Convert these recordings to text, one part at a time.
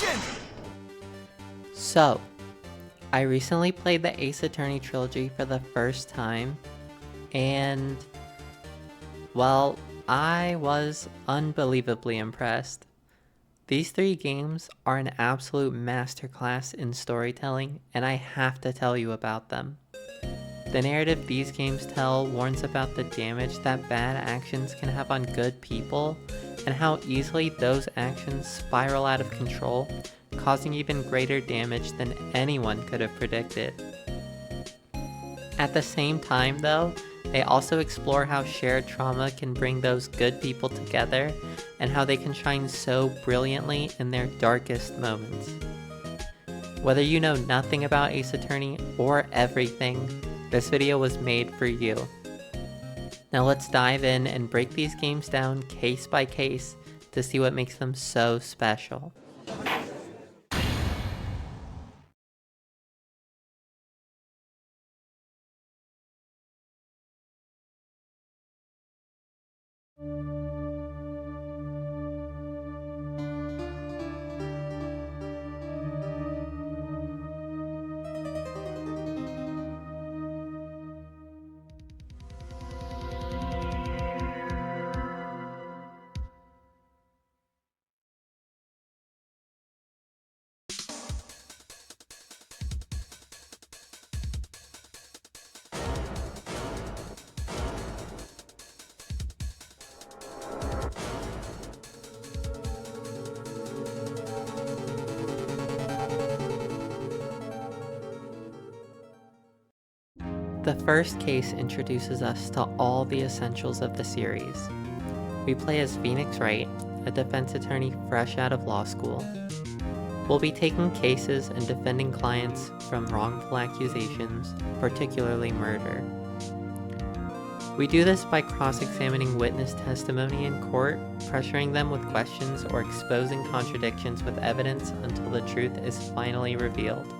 action! So, I recently played the Ace Attorney trilogy for the first time, and, well, I was unbelievably impressed. These three games are an absolute masterclass in storytelling, and I have to tell you about them. The narrative these games tell warns about the damage that bad actions can have on good people, and how easily those actions spiral out of control, causing even greater damage than anyone could have predicted. At the same time though, they also explore how shared trauma can bring those good people together, and how they can shine so brilliantly in their darkest moments. Whether you know nothing about Ace Attorney or everything, this video was made for you. Now let's dive in and break these games down case by case to see what makes them so special. The first case introduces us to all the essentials of the series. We play as Phoenix Wright, a defense attorney fresh out of law school. We'll be taking cases and defending clients from wrongful accusations, particularly murder. We do this by cross-examining witness testimony in court, pressuring them with questions, or exposing contradictions with evidence until the truth is finally revealed.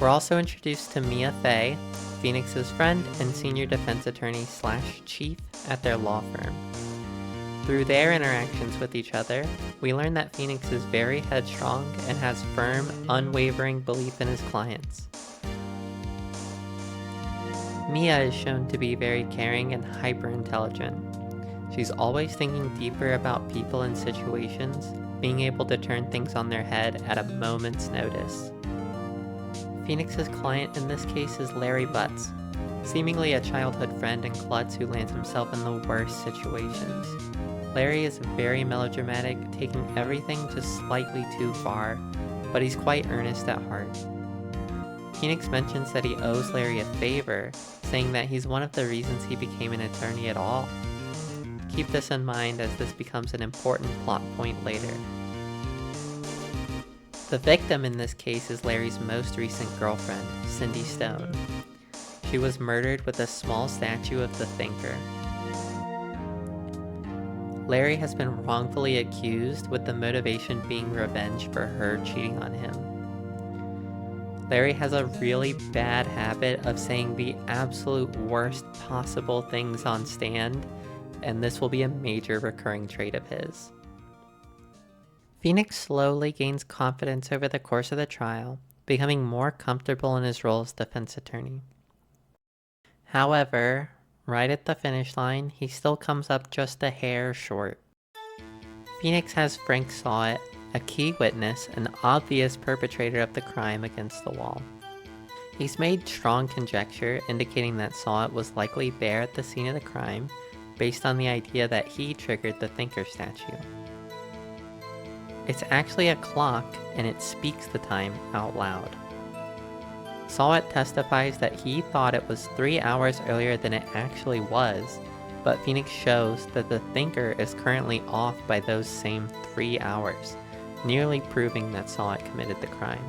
We're also introduced to Mia Fey, Phoenix's friend and senior defense attorney / chief at their law firm. Through their interactions with each other, we learn that Phoenix is very headstrong and has firm, unwavering belief in his clients. Mia is shown to be very caring and hyper-intelligent. She's always thinking deeper about people and situations, being able to turn things on their head at a moment's notice. Phoenix's client in this case is Larry Butts, seemingly a childhood friend and klutz who lands himself in the worst situations. Larry is very melodramatic, taking everything just slightly too far, but he's quite earnest at heart. Phoenix mentions that he owes Larry a favor, saying that he's one of the reasons he became an attorney at all. Keep this in mind as this becomes an important plot point later. The victim in this case is Larry's most recent girlfriend, Cindy Stone. She was murdered with a small statue of the thinker. Larry has been wrongfully accused, with the motivation being revenge for her cheating on him. Larry has a really bad habit of saying the absolute worst possible things on stand, and this will be a major recurring trait of his. Phoenix slowly gains confidence over the course of the trial, becoming more comfortable in his role as defense attorney. However, right at the finish line, he still comes up just a hair short. Phoenix has Frank Sawit, a key witness and obvious perpetrator of the crime, against the wall. He's made strong conjecture indicating that Sawit was likely there at the scene of the crime, based on the idea that he triggered the thinker statue. It's actually a clock, and it speaks the time out loud. Sawit testifies that he thought it was 3 hours earlier than it actually was, but Phoenix shows that the thinker is currently off by those same 3 hours, nearly proving that Sawit committed the crime.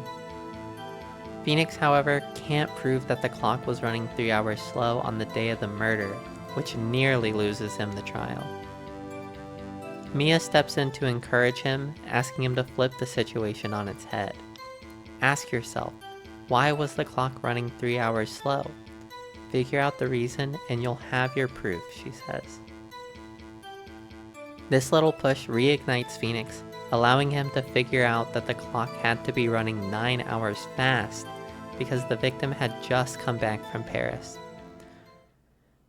Phoenix, however, can't prove that the clock was running 3 hours slow on the day of the murder, which nearly loses him the trial. Mia steps in to encourage him, asking him to flip the situation on its head. Ask yourself, why was the clock running 3 hours slow? Figure out the reason and you'll have your proof, she says. This little push reignites Phoenix, allowing him to figure out that the clock had to be running 9 hours fast because the victim had just come back from Paris.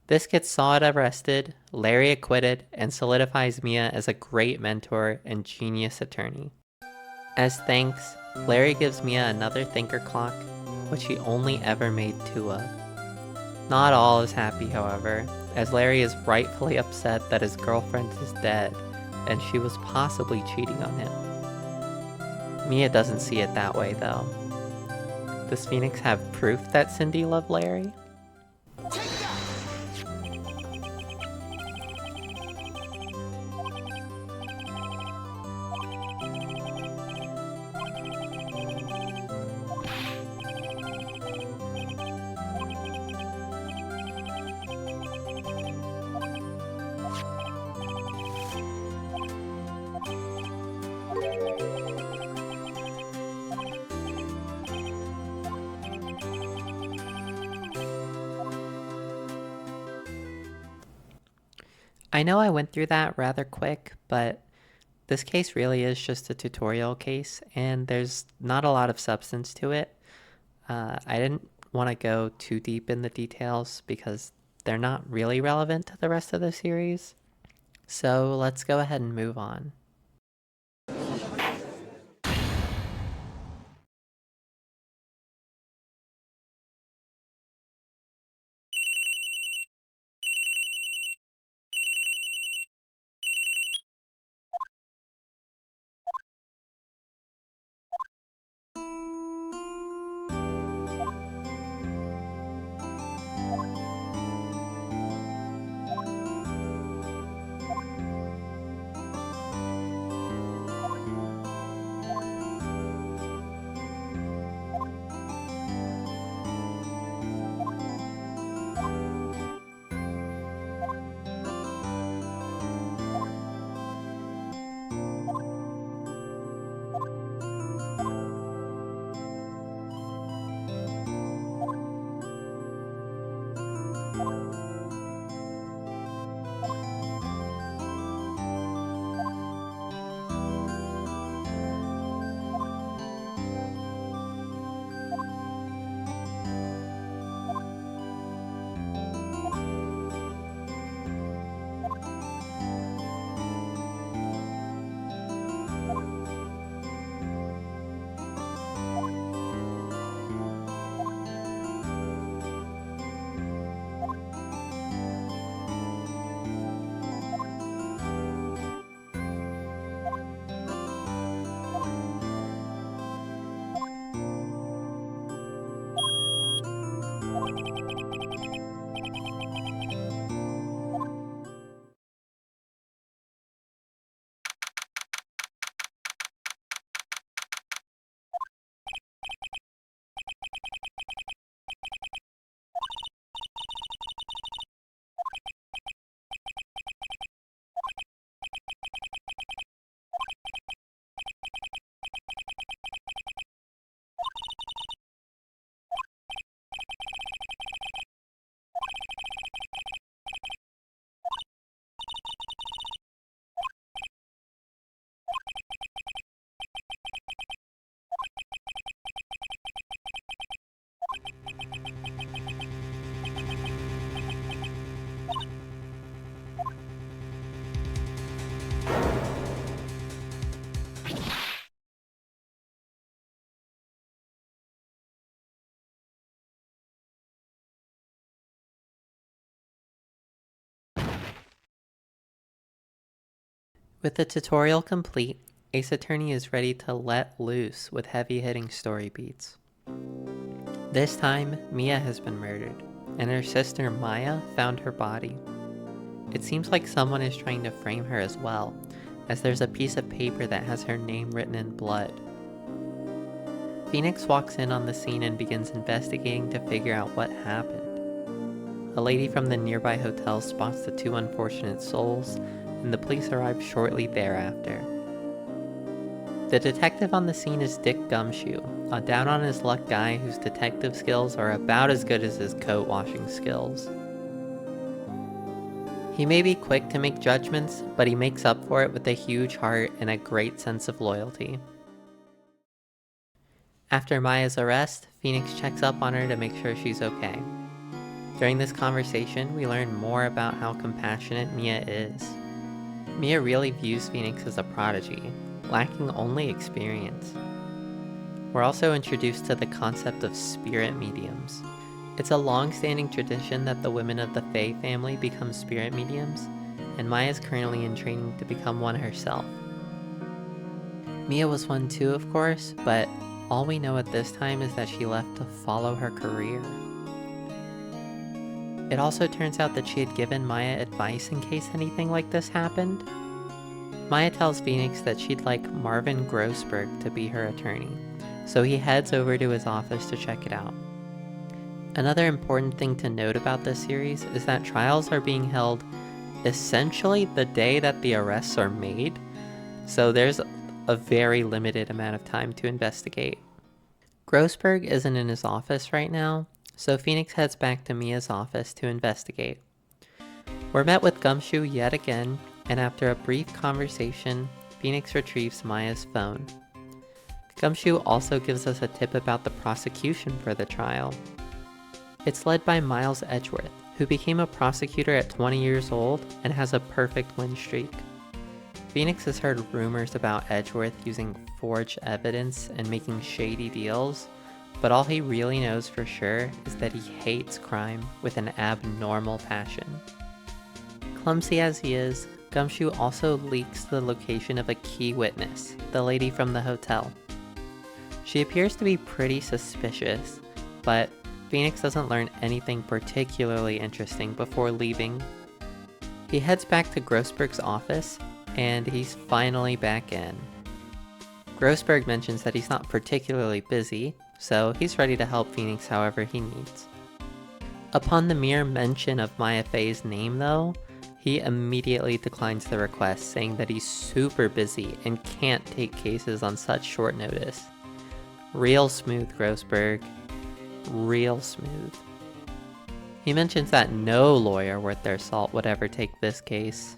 This gets Sawed arrested, Larry acquitted, and solidifies Mia as a great mentor and genius attorney. As thanks, Larry gives Mia another thinker clock, which he only ever made 2 of. Not all is happy, however, as Larry is rightfully upset that his girlfriend is dead, and she was possibly cheating on him. Mia doesn't see it that way, though. Does Phoenix have proof that Cindy loved Larry? I know I went through that rather quick, but this case really is just a tutorial case, and there's not a lot of substance to it. I didn't want to go too deep in the details because they're not really relevant to the rest of the series. So let's go ahead and move on. With the tutorial complete, Ace Attorney is ready to let loose with heavy-hitting story beats. This time, Mia has been murdered, and her sister Maya found her body. It seems like someone is trying to frame her as well, as there's a piece of paper that has her name written in blood. Phoenix walks in on the scene and begins investigating to figure out what happened. A lady from the nearby hotel spots the 2 unfortunate souls, and the police arrive shortly thereafter. The detective on the scene is Dick Gumshoe, a down-on-his-luck guy whose detective skills are about as good as his coat washing skills. He may be quick to make judgments, but he makes up for it with a huge heart and a great sense of loyalty. After Maya's arrest, Phoenix checks up on her to make sure she's okay. During this conversation, we learn more about how compassionate Mia is. Mia really views Phoenix as a prodigy, lacking only experience. We're also introduced to the concept of spirit mediums. It's a long-standing tradition that the women of the Fae family become spirit mediums, and Maya is currently in training to become one herself. Mia was one too, of course, but all we know at this time is that she left to follow her career. It also turns out that she had given Maya advice in case anything like this happened. Maya tells Phoenix that she'd like Marvin Grossberg to be her attorney, so he heads over to his office to check it out. Another important thing to note about this series is that trials are being held essentially the day that the arrests are made, so there's a very limited amount of time to investigate. Grossberg isn't in his office right now, so Phoenix heads back to Mia's office to investigate. We're met with Gumshoe yet again, and after a brief conversation, Phoenix retrieves Maya's phone. Gumshoe also gives us a tip about the prosecution for the trial. It's led by Miles Edgeworth, who became a prosecutor at 20 years old and has a perfect win streak. Phoenix has heard rumors about Edgeworth using forged evidence and making shady deals, but all he really knows for sure is that he hates crime with an abnormal passion. Clumsy as he is, Gumshoe also leaks the location of a key witness, the lady from the hotel. She appears to be pretty suspicious, but Phoenix doesn't learn anything particularly interesting before leaving. He heads back to Grossberg's office, and he's finally back in. Grossberg mentions that he's not particularly busy, so he's ready to help Phoenix however he needs. Upon the mere mention of Maya Fey's name though, he immediately declines the request, saying that he's super busy and can't take cases on such short notice. Real smooth, Grossberg. Real smooth. He mentions that no lawyer worth their salt would ever take this case.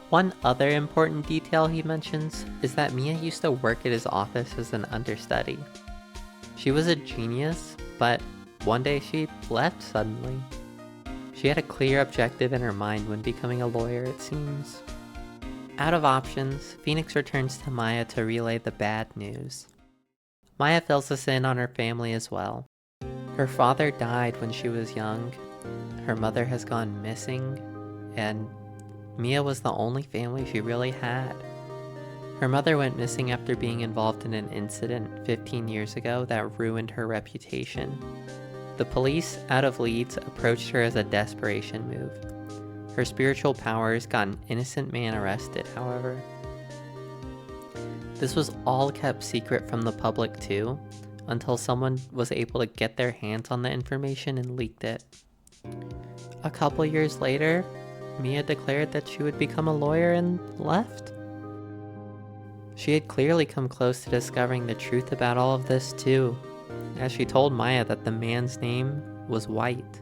One other important detail he mentions is that Mia used to work at his office as an understudy. She was a genius, but one day she left suddenly. She had a clear objective in her mind when becoming a lawyer, it seems. Out of options, Phoenix returns to Maya to relay the bad news. Maya fills us in on her family as well. Her father died when she was young, her mother has gone missing, and Mia was the only family she really had. Her mother went missing after being involved in an incident 15 years ago that ruined her reputation. The police, out of leads, approached her as a desperation move. Her spiritual powers got an innocent man arrested, however. This was all kept secret from the public too, until someone was able to get their hands on the information and leaked it. A couple years later, Mia declared that she would become a lawyer and left. She had clearly come close to discovering the truth about all of this too, as she told Maya that the man's name was White.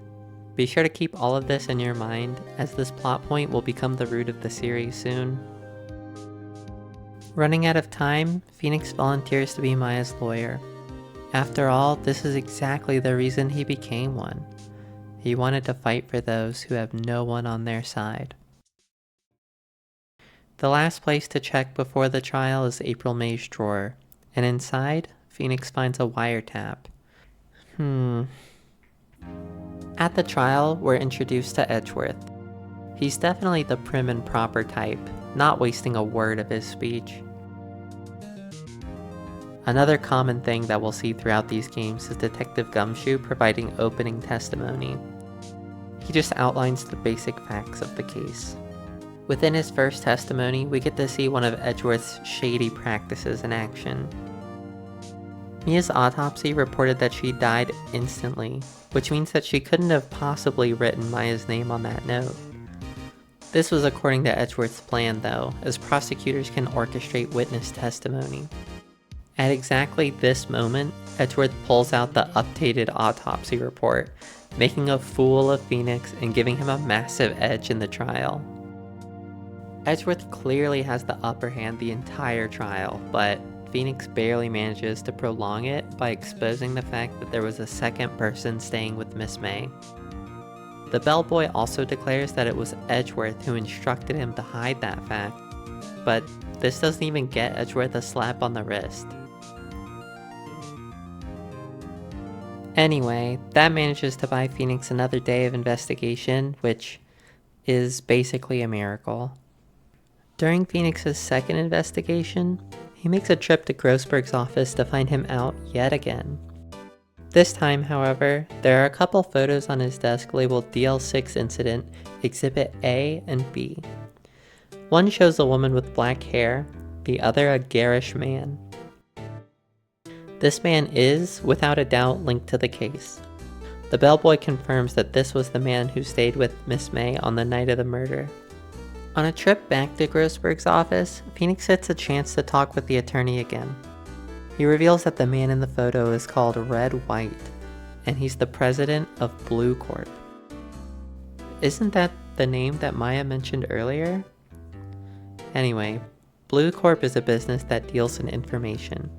Be sure to keep all of this in your mind, as this plot point will become the root of the series soon. Running out of time, Phoenix volunteers to be Maya's lawyer. After all, this is exactly the reason he became one. He wanted to fight for those who have no one on their side. The last place to check before the trial is April May's drawer, and inside, Phoenix finds a wiretap. At the trial, we're introduced to Edgeworth. He's definitely the prim and proper type, not wasting a word of his speech. Another common thing that we'll see throughout these games is Detective Gumshoe providing opening testimony. He just outlines the basic facts of the case. Within his first testimony, we get to see one of Edgeworth's shady practices in action. Mia's autopsy reported that she died instantly, which means that she couldn't have possibly written Maya's name on that note. This was according to Edgeworth's plan though, as prosecutors can orchestrate witness testimony. At exactly this moment, Edgeworth pulls out the updated autopsy report, making a fool of Phoenix and giving him a massive edge in the trial. Edgeworth clearly has the upper hand the entire trial, but Phoenix barely manages to prolong it by exposing the fact that there was a second person staying with Miss May. The bellboy also declares that it was Edgeworth who instructed him to hide that fact, but this doesn't even get Edgeworth a slap on the wrist. Anyway, that manages to buy Phoenix another day of investigation, which is basically a miracle. During Phoenix's second investigation, he makes a trip to Grossberg's office to find him out yet again. This time, however, there are a couple photos on his desk labeled DL6 Incident, Exhibit A and B. One shows a woman with black hair, the other a garish man. This man is, without a doubt, linked to the case. The bellboy confirms that this was the man who stayed with Miss May on the night of the murder. On a trip back to Grossberg's office, Phoenix gets a chance to talk with the attorney again. He reveals that the man in the photo is called Red White, and he's the president of Blue Corp. Isn't that the name that Maya mentioned earlier? Anyway, Blue Corp is a business that deals in information.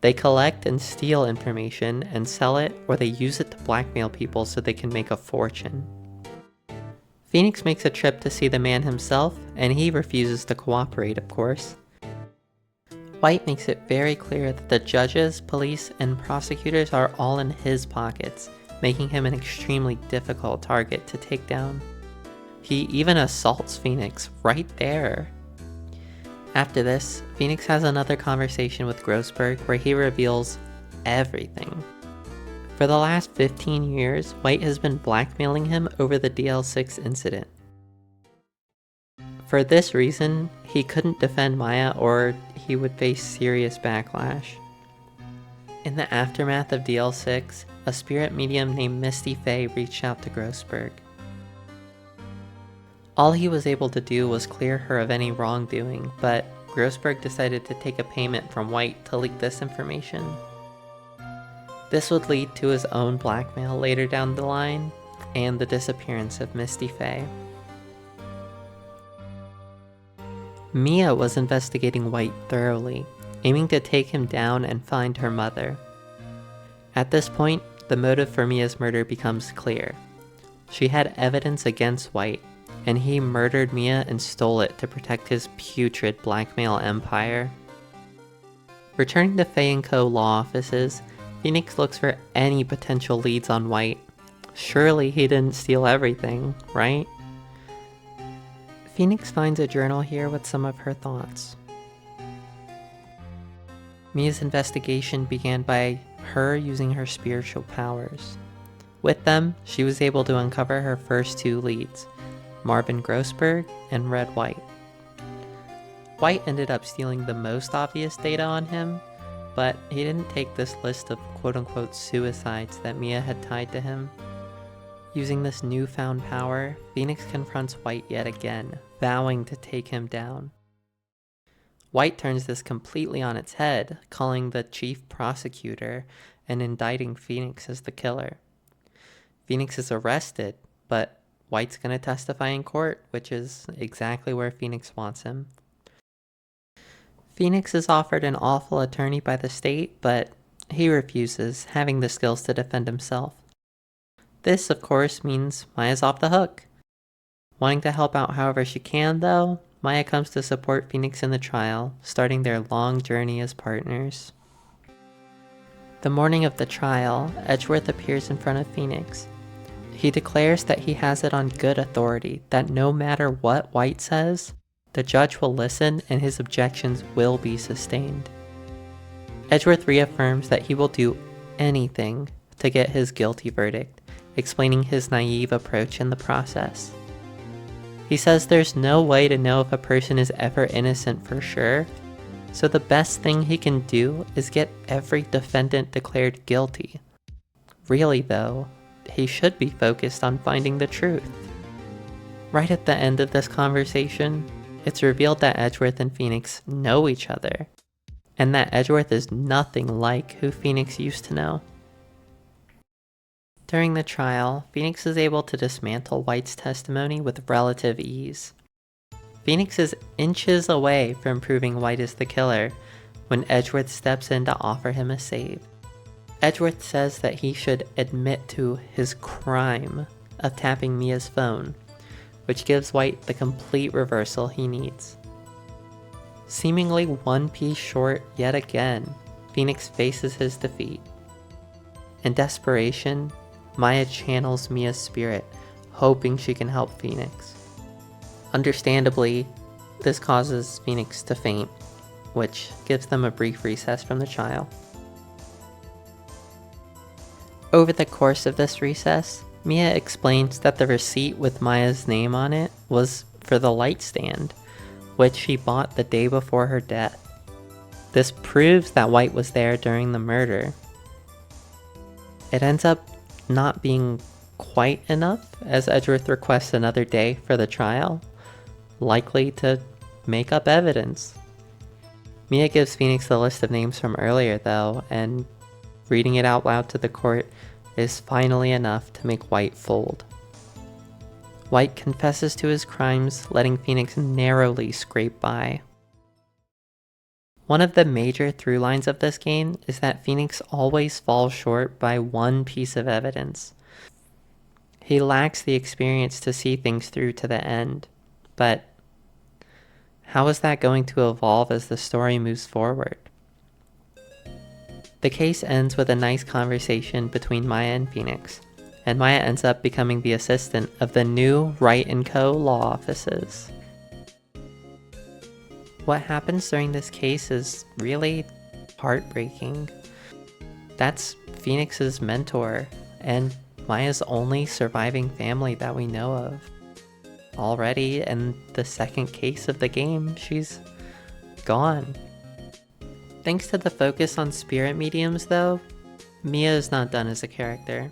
They collect and steal information and sell it, or they use it to blackmail people so they can make a fortune. Phoenix makes a trip to see the man himself, and he refuses to cooperate, of course. White makes it very clear that the judges, police, and prosecutors are all in his pockets, making him an extremely difficult target to take down. He even assaults Phoenix right there. After this, Phoenix has another conversation with Grossberg where he reveals everything. For the last 15 years, White has been blackmailing him over the DL6 incident. For this reason, he couldn't defend Maya or he would face serious backlash. In the aftermath of DL6, a spirit medium named Misty Faye reached out to Grossberg. All he was able to do was clear her of any wrongdoing, but Grossberg decided to take a payment from White to leak this information. This would lead to his own blackmail later down the line, and the disappearance of Misty Faye. Mia was investigating White thoroughly, aiming to take him down and find her mother. At this point, the motive for Mia's murder becomes clear. She had evidence against White, and he murdered Mia and stole it to protect his putrid blackmail empire. Returning to Faye & Co. law offices, Phoenix looks for any potential leads on White. Surely he didn't steal everything, right? Phoenix finds a journal here with some of her thoughts. Mia's investigation began by her using her spiritual powers. With them, she was able to uncover her first two leads, Marvin Grossberg and Red White. White ended up stealing the most obvious data on him, but he didn't take this list of quote-unquote suicides that Mia had tied to him. Using this newfound power, Phoenix confronts White yet again, vowing to take him down. White turns this completely on its head, calling the chief prosecutor and indicting Phoenix as the killer. Phoenix is arrested, but White's going to testify in court, which is exactly where Phoenix wants him. Phoenix is offered an awful attorney by the state, but he refuses, having the skills to defend himself. This, of course, means Maya's off the hook. Wanting to help out however she can, though, Maya comes to support Phoenix in the trial, starting their long journey as partners. The morning of the trial, Edgeworth appears in front of Phoenix. He declares that he has it on good authority that no matter what White says, the judge will listen and his objections will be sustained. Edgeworth reaffirms that he will do anything to get his guilty verdict, explaining his naive approach in the process. He says there's no way to know if a person is ever innocent for sure, so the best thing he can do is get every defendant declared guilty. Really though, he should be focused on finding the truth. Right at the end of this conversation, it's revealed that Edgeworth and Phoenix know each other. and that Edgeworth is nothing like who Phoenix used to know. During the trial, Phoenix is able to dismantle White's testimony with relative ease. Phoenix is inches away from proving White is the killer when Edgeworth steps in to offer him a save. Edgeworth says that he should admit to his crime of tapping Mia's phone, which gives White the complete reversal he needs. Seemingly one piece short yet again, Phoenix faces his defeat. In desperation, Maya channels Mia's spirit, hoping she can help Phoenix. Understandably, this causes Phoenix to faint, which gives them a brief recess from the trial. Over the course of this recess, Mia explains that the receipt with Maya's name on it was for the light stand, which she bought the day before her death. This proves that White was there during the murder. It ends up not being quite enough, as Edgeworth requests another day for the trial, likely to make up evidence. Mia gives Phoenix the list of names from earlier though, and reading it out loud to the court is finally enough to make White fold. White confesses to his crimes, letting Phoenix narrowly scrape by. One of the major through lines of this game is that Phoenix always falls short by one piece of evidence. He lacks the experience to see things through to the end, but how is that going to evolve as the story moves forward? The case ends with a nice conversation between Maya and Phoenix, and Maya ends up becoming the assistant of the new Wright & Co. law offices. What happens during this case is really heartbreaking. That's Phoenix's mentor, and Maya's only surviving family that we know of. Already in the second case of the game, she's gone. Thanks to the focus on spirit mediums though, Mia is not done as a character.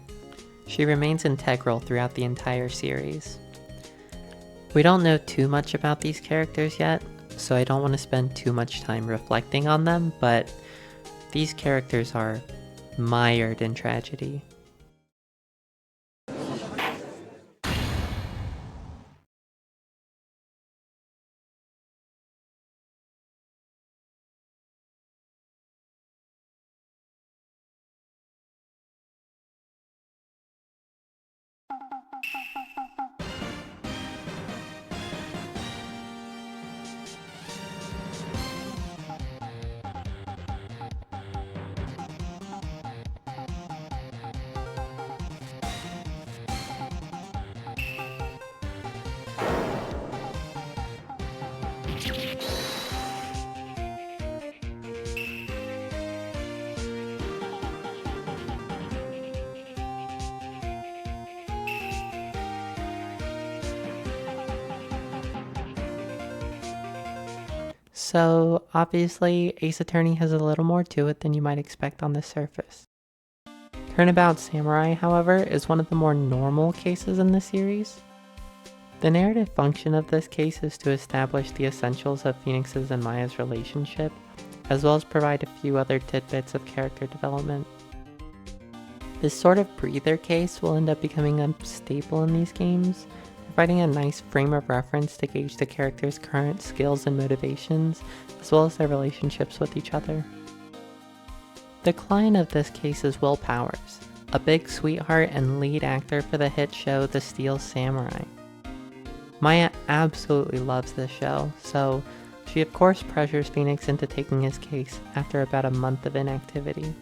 She remains integral throughout the entire series. We don't know too much about these characters yet, so I don't want to spend too much time reflecting on them, but these characters are mired in tragedy. So obviously, Ace Attorney has a little more to it than you might expect on the surface. Turnabout Samurai, however, is one of the more normal cases in the series. The narrative function of this case is to establish the essentials of Phoenix's and Maya's relationship, as well as provide a few other tidbits of character development. This sort of breather case will end up becoming a staple in these games, providing a nice frame of reference to gauge the characters' current skills and motivations, as well as their relationships with each other. The client of this case is Will Powers, a big sweetheart and lead actor for the hit show The Steel Samurai. Maya absolutely loves this show, so she of course pressures Phoenix into taking his case after about a month of inactivity.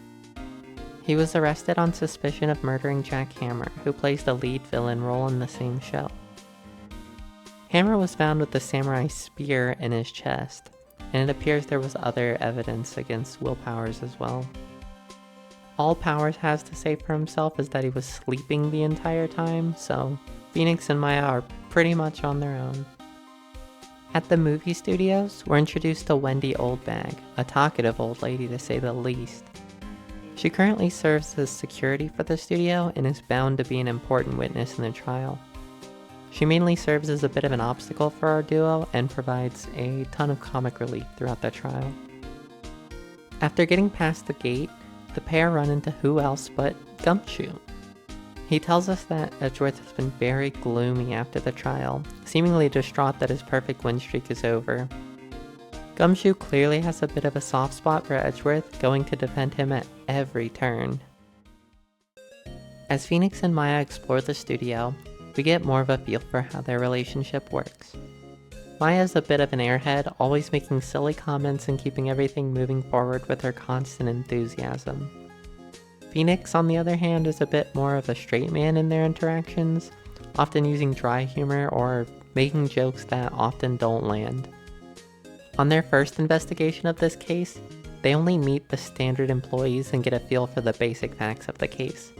He was arrested on suspicion of murdering Jack Hammer, who plays the lead villain role in the same show. Hammer was found with the samurai spear in his chest, and it appears there was other evidence against Will Powers as well. All Powers has to say for himself is that he was sleeping the entire time, so Phoenix and Maya are pretty much on their own. At the movie studios, we're introduced to Wendy Oldbag, a talkative old lady to say the least. She currently serves as security for the studio and is bound to be an important witness in the trial. She mainly serves as a bit of an obstacle for our duo and provides a ton of comic relief throughout the trial. After getting past the gate, the pair run into who else but Gumshoe. He tells us that Edgeworth has been very gloomy after the trial, seemingly distraught that his perfect win streak is over. Gumshoe clearly has a bit of a soft spot for Edgeworth, going to defend him at every turn. As Phoenix and Maya explore the studio, we get more of a feel for how their relationship works. Maya is a bit of an airhead, always making silly comments and keeping everything moving forward with her constant enthusiasm. Phoenix, on the other hand, is a bit more of a straight man in their interactions, often using dry humor or making jokes that often don't land. On their first investigation of this case, they only meet the standard employees and get a feel for the basic facts of the case.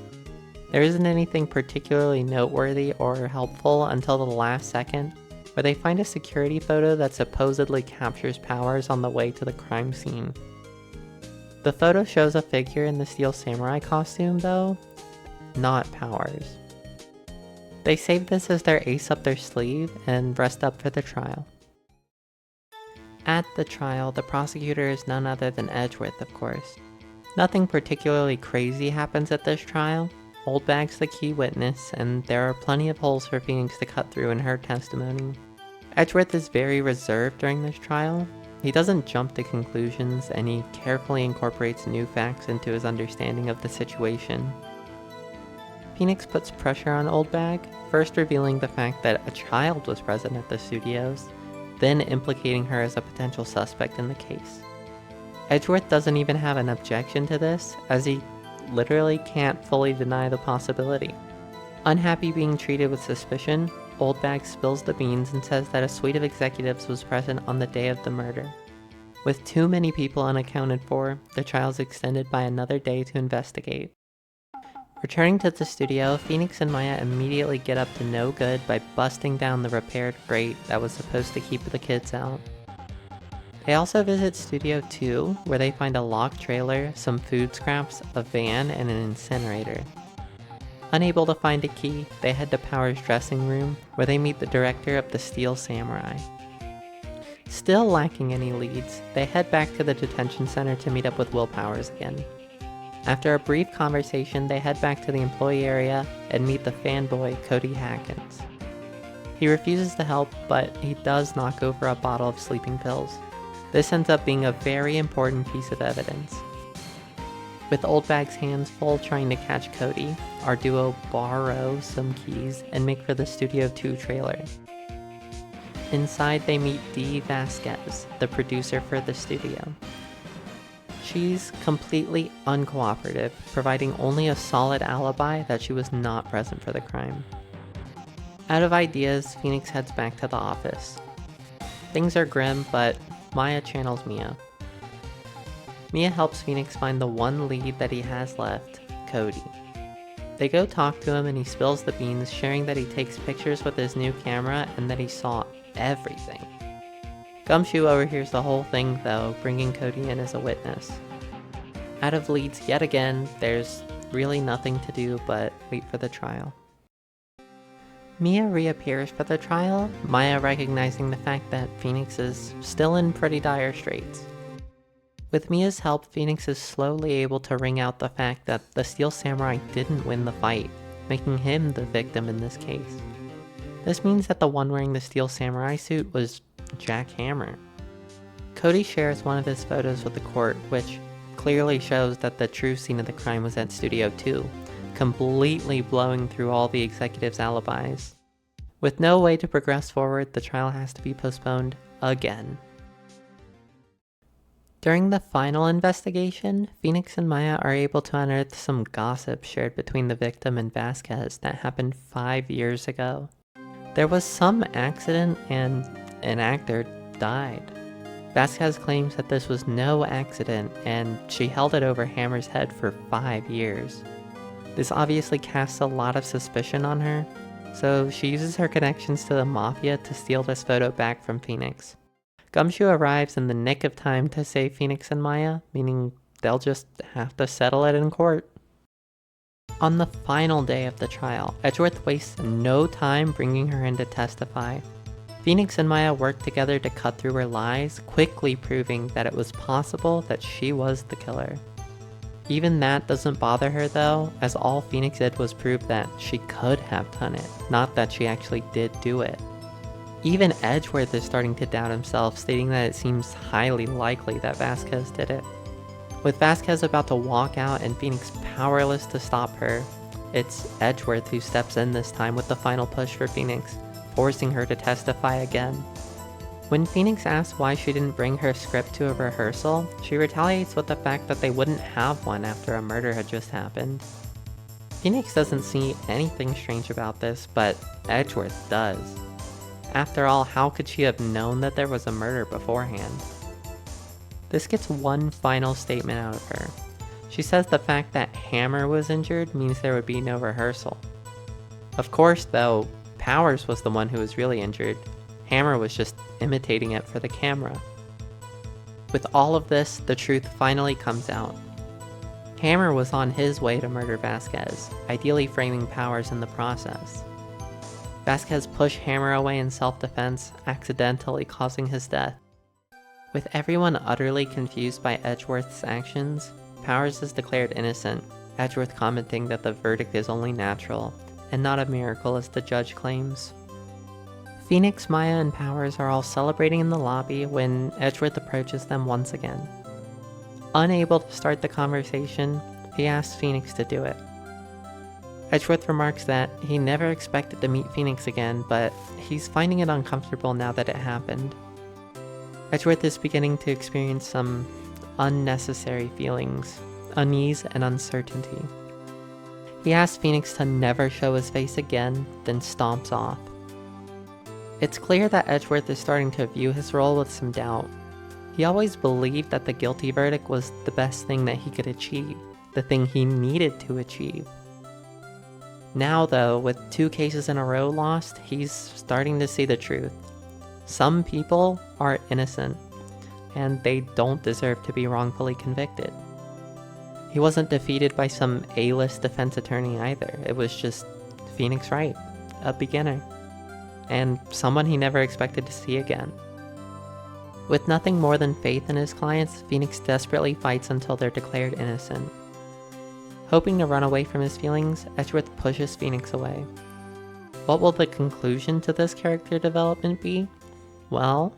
There isn't anything particularly noteworthy or helpful until the last second, where they find a security photo that supposedly captures Powers on the way to the crime scene. The photo shows a figure in the Steel Samurai costume, though, not Powers. They save this as their ace up their sleeve and rest up for the trial. At the trial, the prosecutor is none other than Edgeworth, of course. Nothing particularly crazy happens at this trial. Oldbag's the key witness, and there are plenty of holes for Phoenix to cut through in her testimony. Edgeworth is very reserved during this trial. He doesn't jump to conclusions, and he carefully incorporates new facts into his understanding of the situation. Phoenix puts pressure on Oldbag, first revealing the fact that a child was present at the studios, then implicating her as a potential suspect in the case. Edgeworth doesn't even have an objection to this, as he literally can't fully deny the possibility. Unhappy being treated with suspicion, Oldbag spills the beans and says that a suite of executives was present on the day of the murder. With too many people unaccounted for, the trial is extended by another day to investigate. Returning to the studio, Phoenix and Maya immediately get up to no good by busting down the repaired grate that was supposed to keep the kids out. They also visit Studio 2, where they find a locked trailer, some food scraps, a van, and an incinerator. Unable to find a key, they head to Power's dressing room, where they meet the director of the Steel Samurai. Still lacking any leads, they head back to the detention center to meet up with Will Powers again. After a brief conversation, they head back to the employee area and meet the fanboy Cody Hackins. He refuses to help, but he does knock over a bottle of sleeping pills. This ends up being a very important piece of evidence. With Oldbag's hands full trying to catch Cody, our duo borrow some keys and make for the Studio 2 trailer. Inside, they meet Dee Vasquez, the producer for the studio. She's completely uncooperative, providing only a solid alibi that she was not present for the crime. Out of ideas, Phoenix heads back to the office. Things are grim, but Maya channels Mia. Mia helps Phoenix find the one lead that he has left, Cody. They go talk to him and he spills the beans, sharing that he takes pictures with his new camera and that he saw everything. Gumshoe overhears the whole thing though, bringing Cody in as a witness. Out of leads yet again, there's really nothing to do but wait for the trial. Mia reappears for the trial, Maya recognizing the fact that Phoenix is still in pretty dire straits. With Mia's help, Phoenix is slowly able to wring out the fact that the Steel Samurai didn't win the fight, making him the victim in this case. This means that the one wearing the Steel Samurai suit was Jack Hammer. Cody shares one of his photos with the court, which clearly shows that the true scene of the crime was at Studio 2, completely blowing through all the executives' alibis. With no way to progress forward, the trial has to be postponed again. During the final investigation, Phoenix and Maya are able to unearth some gossip shared between the victim and Vasquez that happened 5 years ago. There was some accident and an actor died. Vasquez claims that this was no accident and she held it over Hammer's head for 5 years. This obviously casts a lot of suspicion on her, so she uses her connections to the Mafia to steal this photo back from Phoenix. Gumshoe arrives in the nick of time to save Phoenix and Maya, meaning they'll just have to settle it in court. On the final day of the trial, Edgeworth wastes no time bringing her in to testify. Phoenix and Maya work together to cut through her lies, quickly proving that it was possible that she was the killer. Even that doesn't bother her though, as all Phoenix did was prove that she could have done it, not that she actually did do it. Even Edgeworth is starting to doubt himself, stating that it seems highly likely that Vasquez did it. With Vasquez about to walk out and Phoenix powerless to stop her, it's Edgeworth who steps in this time with the final push for Phoenix, forcing her to testify again. When Phoenix asks why she didn't bring her script to a rehearsal, she retaliates with the fact that they wouldn't have one after a murder had just happened. Phoenix doesn't see anything strange about this, but Edgeworth does. After all, how could she have known that there was a murder beforehand? This gets one final statement out of her. She says the fact that Hammer was injured means there would be no rehearsal. Of course, though, Powers was the one who was really injured. Hammer was just imitating it for the camera. With all of this, the truth finally comes out. Hammer was on his way to murder Vasquez, ideally framing Powers in the process. Vasquez pushed Hammer away in self-defense, accidentally causing his death. With everyone utterly confused by Edgeworth's actions, Powers is declared innocent, Edgeworth commenting that the verdict is only natural, and not a miracle as the judge claims. Phoenix, Maya, and Powers are all celebrating in the lobby when Edgeworth approaches them once again. Unable to start the conversation, he asks Phoenix to do it. Edgeworth remarks that he never expected to meet Phoenix again, but he's finding it uncomfortable now that it happened. Edgeworth is beginning to experience some unnecessary feelings, unease and uncertainty. He asks Phoenix to never show his face again, then stomps off. It's clear that Edgeworth is starting to view his role with some doubt. He always believed that the guilty verdict was the best thing that he could achieve, the thing he needed to achieve. Now though, with 2 cases in a row lost, he's starting to see the truth. Some people are innocent, and they don't deserve to be wrongfully convicted. He wasn't defeated by some A-list defense attorney either. It was just Phoenix Wright, a beginner, and someone he never expected to see again. With nothing more than faith in his clients, Phoenix desperately fights until they're declared innocent. Hoping to run away from his feelings, Edgeworth pushes Phoenix away. What will the conclusion to this character development be? Well,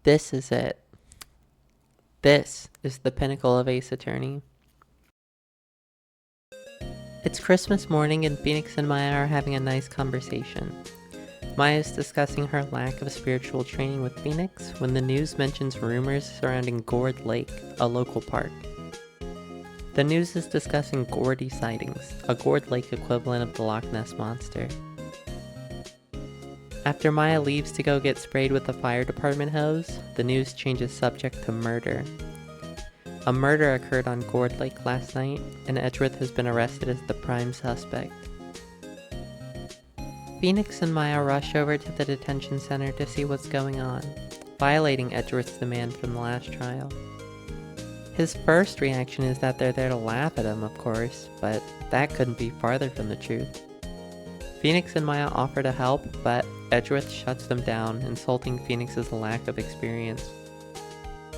this is it. This is the pinnacle of Ace Attorney. It's Christmas morning and Phoenix and Maya are having a nice conversation. Maya is discussing her lack of spiritual training with Phoenix when the news mentions rumors surrounding Gourd Lake, a local park. The news is discussing Gordy sightings, a Gourd Lake equivalent of the Loch Ness Monster. After Maya leaves to go get sprayed with the fire department hose, the news changes subject to murder. A murder occurred on Gourd Lake last night, and Edgeworth has been arrested as the prime suspect. Phoenix and Maya rush over to the detention center to see what's going on, violating Edgeworth's demand from the last trial. His first reaction is that they're there to laugh at him, of course, but that couldn't be farther from the truth. Phoenix and Maya offer to help, but Edgeworth shuts them down, insulting Phoenix's lack of experience.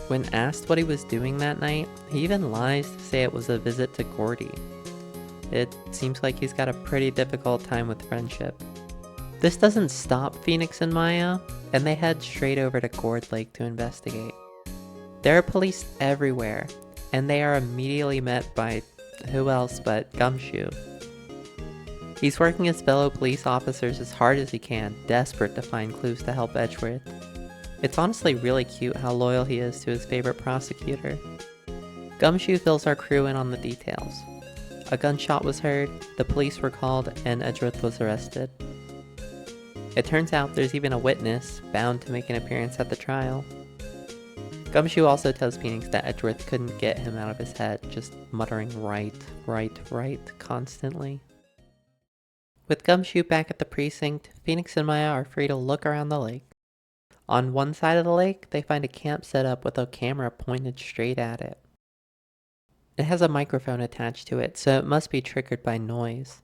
When asked what he was doing that night, he even lies to say it was a visit to Gordy. It seems like he's got a pretty difficult time with friendship. This doesn't stop Phoenix and Maya, and they head straight over to Gourd Lake to investigate. There are police everywhere, and they are immediately met by who else but Gumshoe. He's working his fellow police officers as hard as he can, desperate to find clues to help Edgeworth. It's honestly really cute how loyal he is to his favorite prosecutor. Gumshoe fills our crew in on the details. A gunshot was heard, the police were called, and Edgeworth was arrested. It turns out there's even a witness bound to make an appearance at the trial. Gumshoe also tells Phoenix that Edgeworth couldn't get him out of his head, just muttering right, right, right constantly. With Gumshoe back at the precinct, Phoenix and Maya are free to look around the lake. On one side of the lake, they find a camp set up with a camera pointed straight at it. It has a microphone attached to it, so it must be triggered by noise.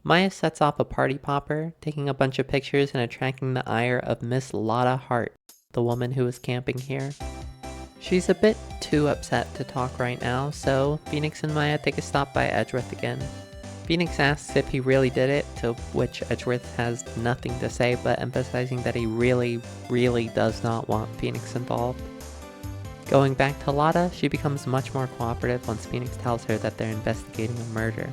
Maya sets off a party popper, taking a bunch of pictures and attracting the ire of Miss Lotta Hart, the woman who was camping here. She's a bit too upset to talk right now, so Phoenix and Maya take a stop by Edgeworth again. Phoenix asks if he really did it, to which Edgeworth has nothing to say but emphasizing that he really, really does not want Phoenix involved. Going back to Lotta, she becomes much more cooperative once Phoenix tells her that they're investigating a murder.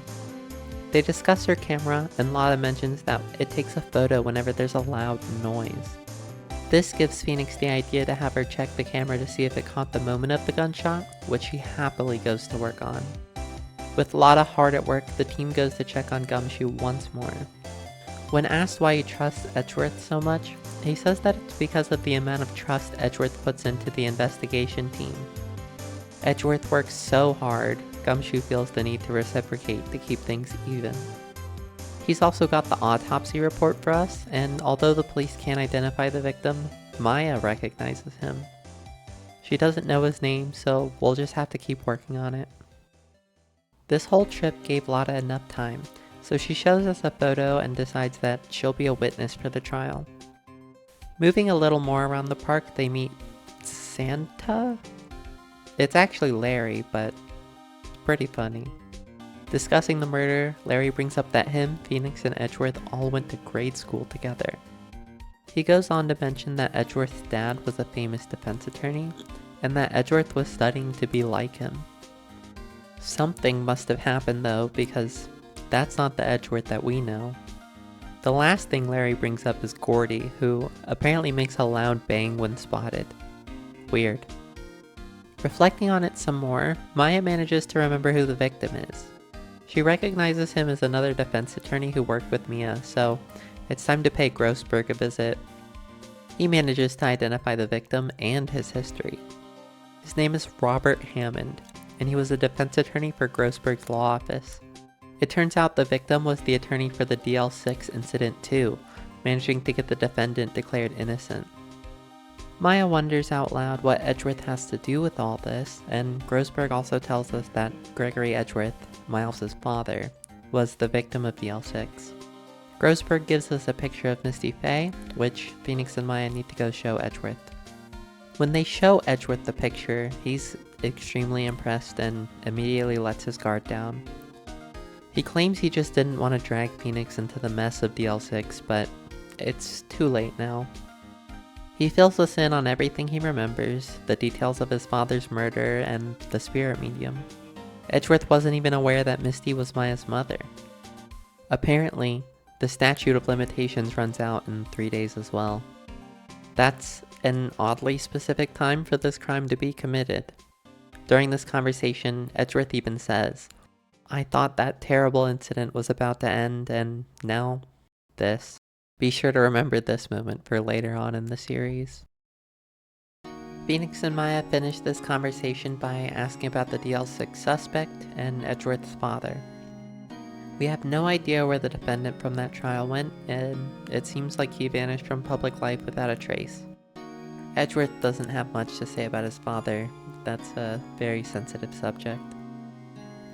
They discuss her camera, and Lotta mentions that it takes a photo whenever there's a loud noise. This gives Phoenix the idea to have her check the camera to see if it caught the moment of the gunshot, which she happily goes to work on. With Lotta hard at work, the team goes to check on Gumshoe once more. When asked why he trusts Edgeworth so much, he says that it's because of the amount of trust Edgeworth puts into the investigation team. Edgeworth works so hard, Gumshoe feels the need to reciprocate to keep things even. He's also got the autopsy report for us, and although the police can't identify the victim, Maya recognizes him. She doesn't know his name, so we'll just have to keep working on it. This whole trip gave Lotta enough time, so she shows us a photo and decides that she'll be a witness for the trial. Moving a little more around the park, they meet Santa? It's actually Larry, but it's pretty funny. Discussing the murder, Larry brings up that him, Phoenix, and Edgeworth all went to grade school together. He goes on to mention that Edgeworth's dad was a famous defense attorney, and that Edgeworth was studying to be like him. Something must have happened though, because that's not the Edgeworth that we know. The last thing Larry brings up is Gordy, who apparently makes a loud bang when spotted. Weird. Reflecting on it some more, Maya manages to remember who the victim is. She recognizes him as another defense attorney who worked with Mia, so it's time to pay Grossberg a visit. He manages to identify the victim and his history. His name is Robert Hammond, and he was a defense attorney for Grossberg's law office. It turns out the victim was the attorney for the DL6 incident too, managing to get the defendant declared innocent. Maya wonders out loud what Edgeworth has to do with all this, and Grossberg also tells us that Gregory Edgeworth, Miles' father, was the victim of DL6. Grossberg gives us a picture of Misty Faye, which Phoenix and Maya need to go show Edgeworth. When they show Edgeworth the picture, he's extremely impressed and immediately lets his guard down. He claims he just didn't want to drag Phoenix into the mess of DL6, but it's too late now. He fills us in on everything he remembers, the details of his father's murder, and the spirit medium. Edgeworth wasn't even aware that Misty was Maya's mother. Apparently, the statute of limitations runs out in 3 days as well. That's an oddly specific time for this crime to be committed. During this conversation, Edgeworth even says, "I thought that terrible incident was about to end, and now this." Be sure to remember this moment for later on in the series. Phoenix and Maya finish this conversation by asking about the DL6 suspect and Edgeworth's father. We have no idea where the defendant from that trial went, and it seems like he vanished from public life without a trace. Edgeworth doesn't have much to say about his father. That's a very sensitive subject.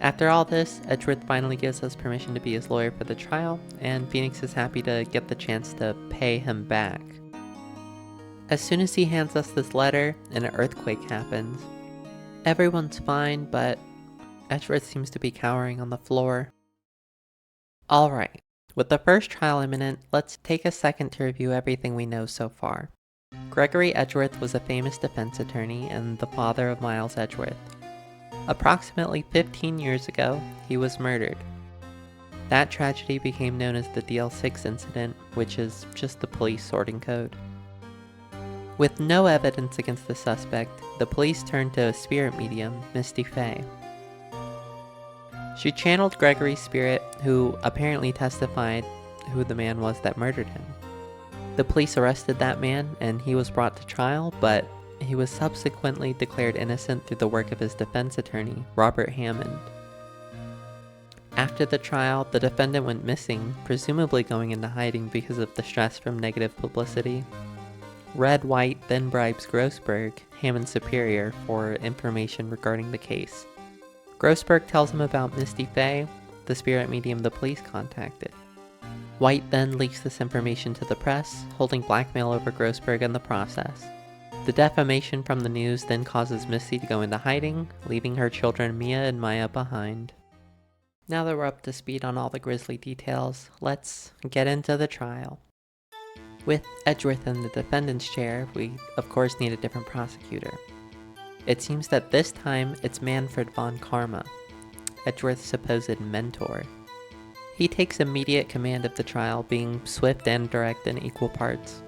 After all this, Edgeworth finally gives us permission to be his lawyer for the trial, and Phoenix is happy to get the chance to pay him back. As soon as he hands us this letter, an earthquake happens. Everyone's fine, but Edgeworth seems to be cowering on the floor. Alright, with the first trial imminent, let's take a second to review everything we know so far. Gregory Edgeworth was a famous defense attorney and the father of Miles Edgeworth. Approximately 15 years ago, he was murdered. That tragedy became known as the DL6 incident, which is just the police sorting code. With no evidence against the suspect, the police turned to a spirit medium, Misty Fey. She channeled Gregory's spirit, who apparently testified who the man was that murdered him. The police arrested that man, and he was brought to trial, but he was subsequently declared innocent through the work of his defense attorney, Robert Hammond. After the trial, the defendant went missing, presumably going into hiding because of the stress from negative publicity. Red White then bribes Grossberg, Hammond's superior, for information regarding the case. Grossberg tells him about Misty Fey, the spirit medium the police contacted. White then leaks this information to the press, holding blackmail over Grossberg in the process. The defamation from the news then causes Misty to go into hiding, leaving her children Mia and Maya behind. Now that we're up to speed on all the grisly details, let's get into the trial. With Edgeworth in the defendant's chair, we of course need a different prosecutor. It seems that this time it's Manfred von Karma, Edgeworth's supposed mentor. He takes immediate command of the trial, being swift and direct in equal parts.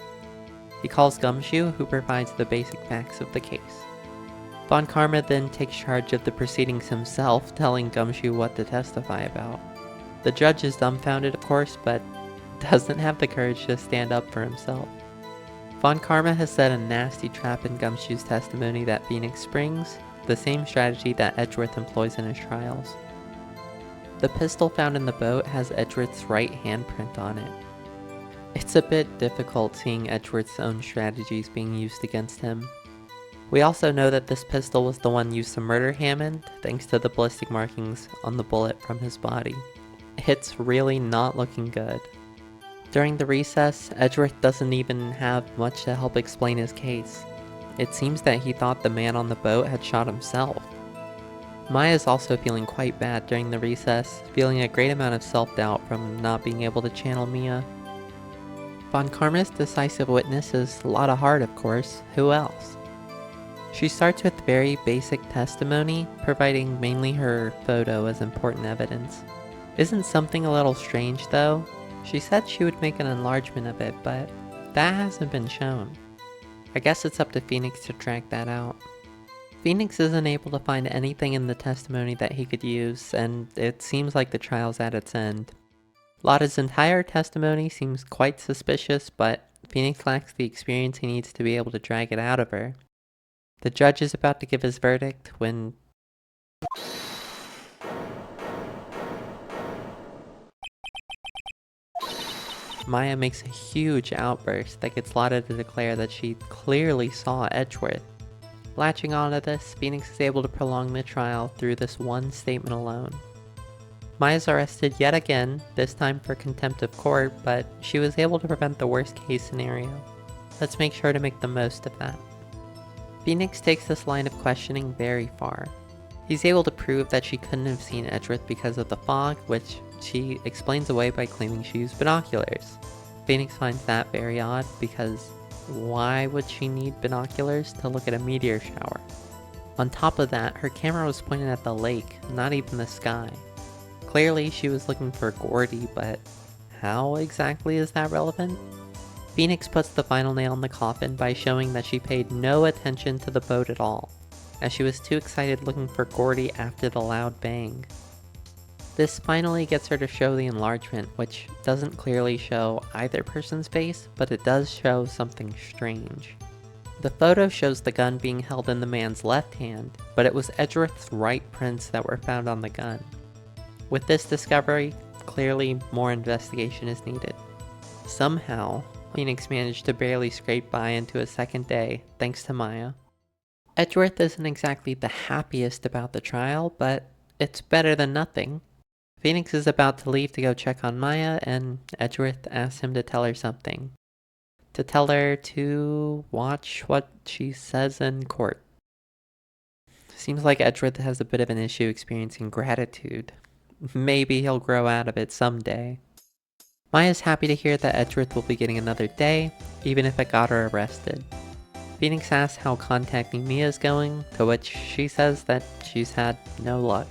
He calls Gumshoe, who provides the basic facts of the case. Von Karma then takes charge of the proceedings himself, telling Gumshoe what to testify about. The judge is dumbfounded, of course, but doesn't have the courage to stand up for himself. Von Karma has set a nasty trap in Gumshoe's testimony that Phoenix springs, the same strategy that Edgeworth employs in his trials. The pistol found in the boat has Edgeworth's right handprint on it. It's a bit difficult seeing Edgeworth's own strategies being used against him. We also know that this pistol was the one used to murder Hammond, thanks to the ballistic markings on the bullet from his body. It's really not looking good. During the recess, Edgeworth doesn't even have much to help explain his case. It seems that he thought the man on the boat had shot himself. Maya's also feeling quite bad during the recess, feeling a great amount of self-doubt from not being able to channel Mia. Von Karma's decisive witness is Lotta Hart, of course. Who else? She starts with very basic testimony, providing mainly her photo as important evidence. Isn't something a little strange, though? She said she would make an enlargement of it, but that hasn't been shown. I guess it's up to Phoenix to track that out. Phoenix isn't able to find anything in the testimony that he could use, and it seems like the trial's at its end. Lotta's entire testimony seems quite suspicious, but Phoenix lacks the experience he needs to be able to drag it out of her. The judge is about to give his verdict when Maya makes a huge outburst that gets Lotta to declare that she clearly saw Edgeworth. Latching onto this, Phoenix is able to prolong the trial through this one statement alone. Maya's arrested yet again, this time for contempt of court, but she was able to prevent the worst case scenario. Let's make sure to make the most of that. Phoenix takes this line of questioning very far. He's able to prove that she couldn't have seen Edgeworth because of the fog, which she explains away by claiming she used binoculars. Phoenix finds that very odd because why would she need binoculars to look at a meteor shower? On top of that, her camera was pointed at the lake, not even the sky. Clearly she was looking for Gordy, but how exactly is that relevant? Phoenix puts the final nail in the coffin by showing that she paid no attention to the boat at all, as she was too excited looking for Gordy after the loud bang. This finally gets her to show the enlargement, which doesn't clearly show either person's face, but it does show something strange. The photo shows the gun being held in the man's left hand, but it was Edgeworth's right prints that were found on the gun. With this discovery, clearly more investigation is needed. Somehow, Phoenix managed to barely scrape by into a second day, thanks to Maya. Edgeworth isn't exactly the happiest about the trial, but it's better than nothing. Phoenix is about to leave to go check on Maya, and Edgeworth asks him to tell her something. To tell her to watch what she says in court. Seems like Edgeworth has a bit of an issue experiencing gratitude. maybe he'll grow out of it someday. Maya's happy to hear that Edgeworth will be getting another day, even if it got her arrested. Phoenix asks how contacting Mia is going, to which she says that she's had no luck.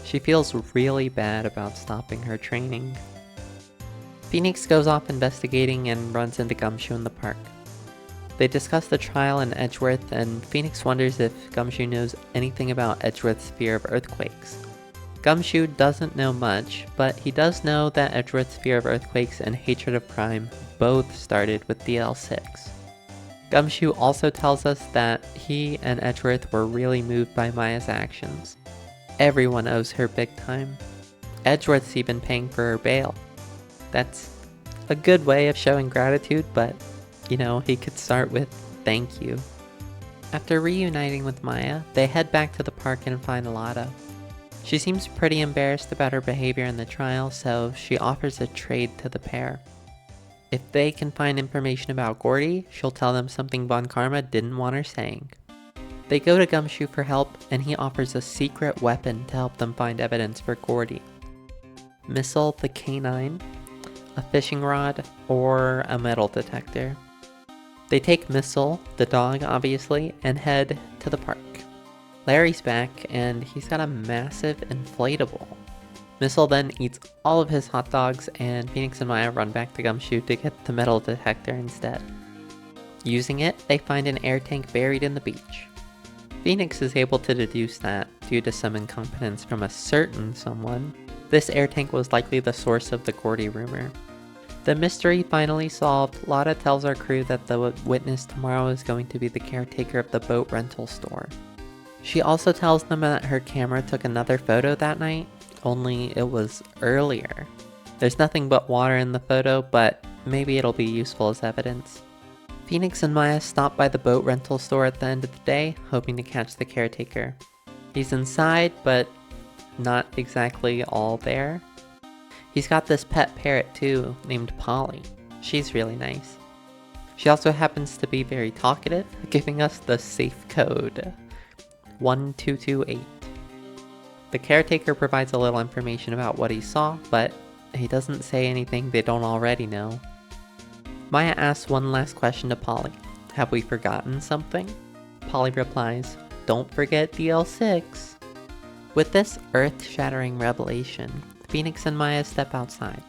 She feels really bad about stopping her training. Phoenix goes off investigating and runs into Gumshoe in the park. They discuss the trial in Edgeworth, and Phoenix wonders if Gumshoe knows anything about Edgeworth's fear of earthquakes. Gumshoe doesn't know much, but he does know that Edgeworth's fear of earthquakes and hatred of crime both started with DL6. Gumshoe also tells us that he and Edgeworth were really moved by Maya's actions. Everyone owes her big time. Edgeworth's even paying for her bail. That's a good way of showing gratitude, but, he could start with thank you. After reuniting with Maya, they head back to the park and find Lotto. She seems pretty embarrassed about her behavior in the trial, so she offers a trade to the pair. If they can find information about Gordy, she'll tell them something Von Karma didn't want her saying. They go to Gumshoe for help, and he offers a secret weapon to help them find evidence for Gordy. Missile the K9, a fishing rod, or a metal detector. They take Missile, the dog obviously, and head to the park. Larry's back, and he's got a massive inflatable. Missile then eats all of his hot dogs, and Phoenix and Maya run back to Gumshoe to get the metal detector instead. Using it, they find an air tank buried in the beach. Phoenix is able to deduce that, due to some incompetence from a certain someone, this air tank was likely the source of the Gordy rumor. The mystery finally solved, Lotta tells our crew that the witness tomorrow is going to be the caretaker of the boat rental store. She also tells them that her camera took another photo that night, only it was earlier. There's nothing but water in the photo, but maybe it'll be useful as evidence. Phoenix and Maya stop by the boat rental store at the end of the day, hoping to catch the caretaker. He's inside, but not exactly all there. He's got this pet parrot too, named Polly. She's really nice. She also happens to be very talkative, giving us the safe code 1228. The caretaker provides a little information about what he saw, but he doesn't say anything they don't already know. Maya asks one last question to Polly. Have we forgotten something? Polly replies, don't forget DL6. With this earth-shattering revelation, Phoenix and Maya step outside.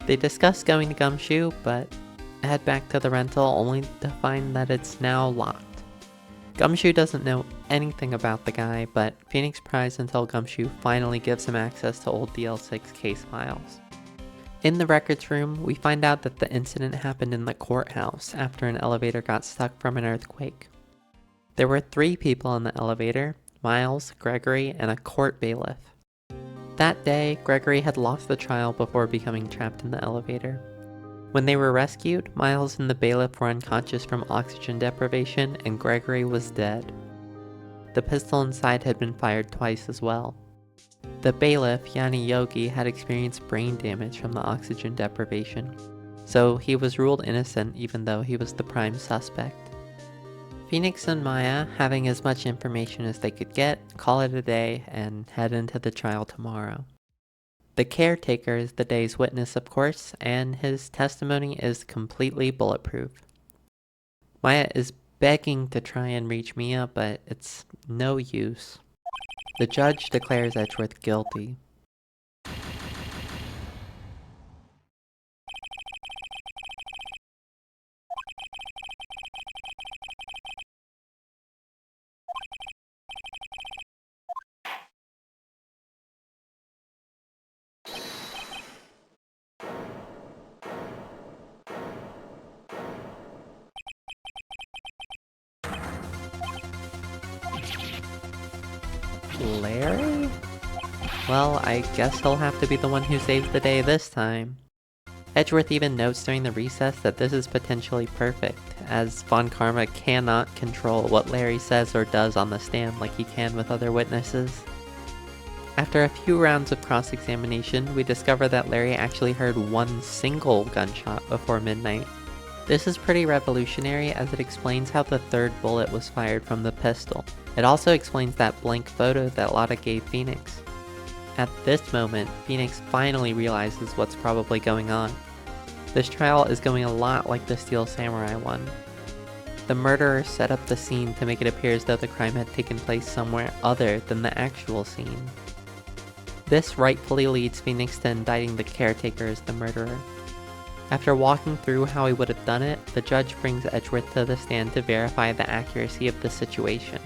They discuss going to Gumshoe, but head back to the rental only to find that it's now locked. Gumshoe doesn't know anything about the guy, but Phoenix pries until Gumshoe finally gives him access to old DL6 case files. In the records room, we find out that the incident happened in the courthouse after an elevator got stuck from an earthquake. There were 3 people in the elevator, Miles, Gregory, and a court bailiff. That day, Gregory had lost the trial before becoming trapped in the elevator. When they were rescued, Miles and the bailiff were unconscious from oxygen deprivation, and Gregory was dead. The pistol inside had been fired twice as well. The bailiff, Yanni Yogi, had experienced brain damage from the oxygen deprivation, so he was ruled innocent even though he was the prime suspect. Phoenix and Maya, having as much information as they could get, call it a day and head into the trial tomorrow. The caretaker is the day's witness, of course, and his testimony is completely bulletproof. Maya is begging to try and reach Mia, but it's no use. The judge declares Edgeworth guilty. Larry? Well, I guess he'll have to be the one who saves the day this time. Edgeworth even notes during the recess that this is potentially perfect, as Von Karma cannot control what Larry says or does on the stand like he can with other witnesses. After a few rounds of cross-examination, we discover that Larry actually heard one single gunshot before midnight. This is pretty revolutionary as it explains how the third bullet was fired from the pistol. It also explains that blank photo that Lotta gave Phoenix. At this moment, Phoenix finally realizes what's probably going on. This trial is going a lot like the Steel Samurai one. The murderer set up the scene to make it appear as though the crime had taken place somewhere other than the actual scene. This rightfully leads Phoenix to indicting the caretaker as the murderer. After walking through how he would have done it, the judge brings Edgeworth to the stand to verify the accuracy of the situation.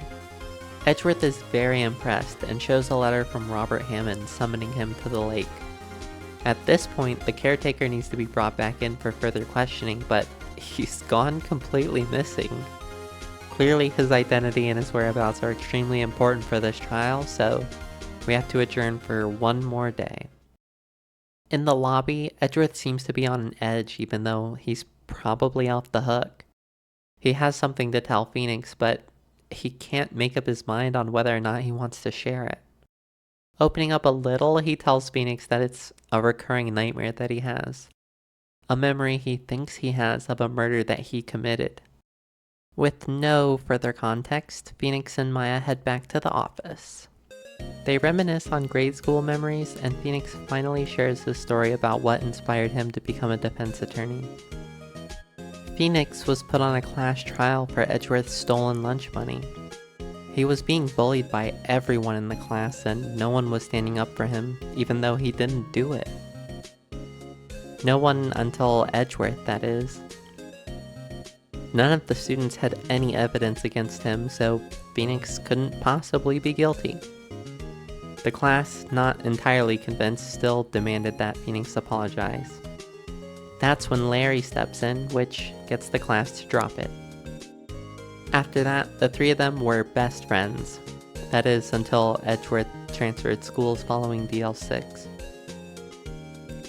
Edgeworth is very impressed and shows a letter from Robert Hammond summoning him to the lake. At this point, the caretaker needs to be brought back in for further questioning, but he's gone completely missing. Clearly his identity and his whereabouts are extremely important for this trial, so we have to adjourn for one more day. In the lobby, Edgeworth seems to be on an edge even though he's probably off the hook. He has something to tell Phoenix, but he can't make up his mind on whether or not he wants to share it. Opening up a little, he tells Phoenix that it's a recurring nightmare that he has. A memory he thinks he has of a murder that he committed. With no further context, Phoenix and Maya head back to the office. They reminisce on grade school memories, and Phoenix finally shares his story about what inspired him to become a defense attorney. Phoenix was put on a class trial for Edgeworth's stolen lunch money. He was being bullied by everyone in the class, and no one was standing up for him, even though he didn't do it. No one until Edgeworth, that is. None of the students had any evidence against him, so Phoenix couldn't possibly be guilty. The class, not entirely convinced, still demanded that Phoenix apologize. That's when Larry steps in, which gets the class to drop it. After that, the three of them were best friends. That is, until Edgeworth transferred schools following DL6.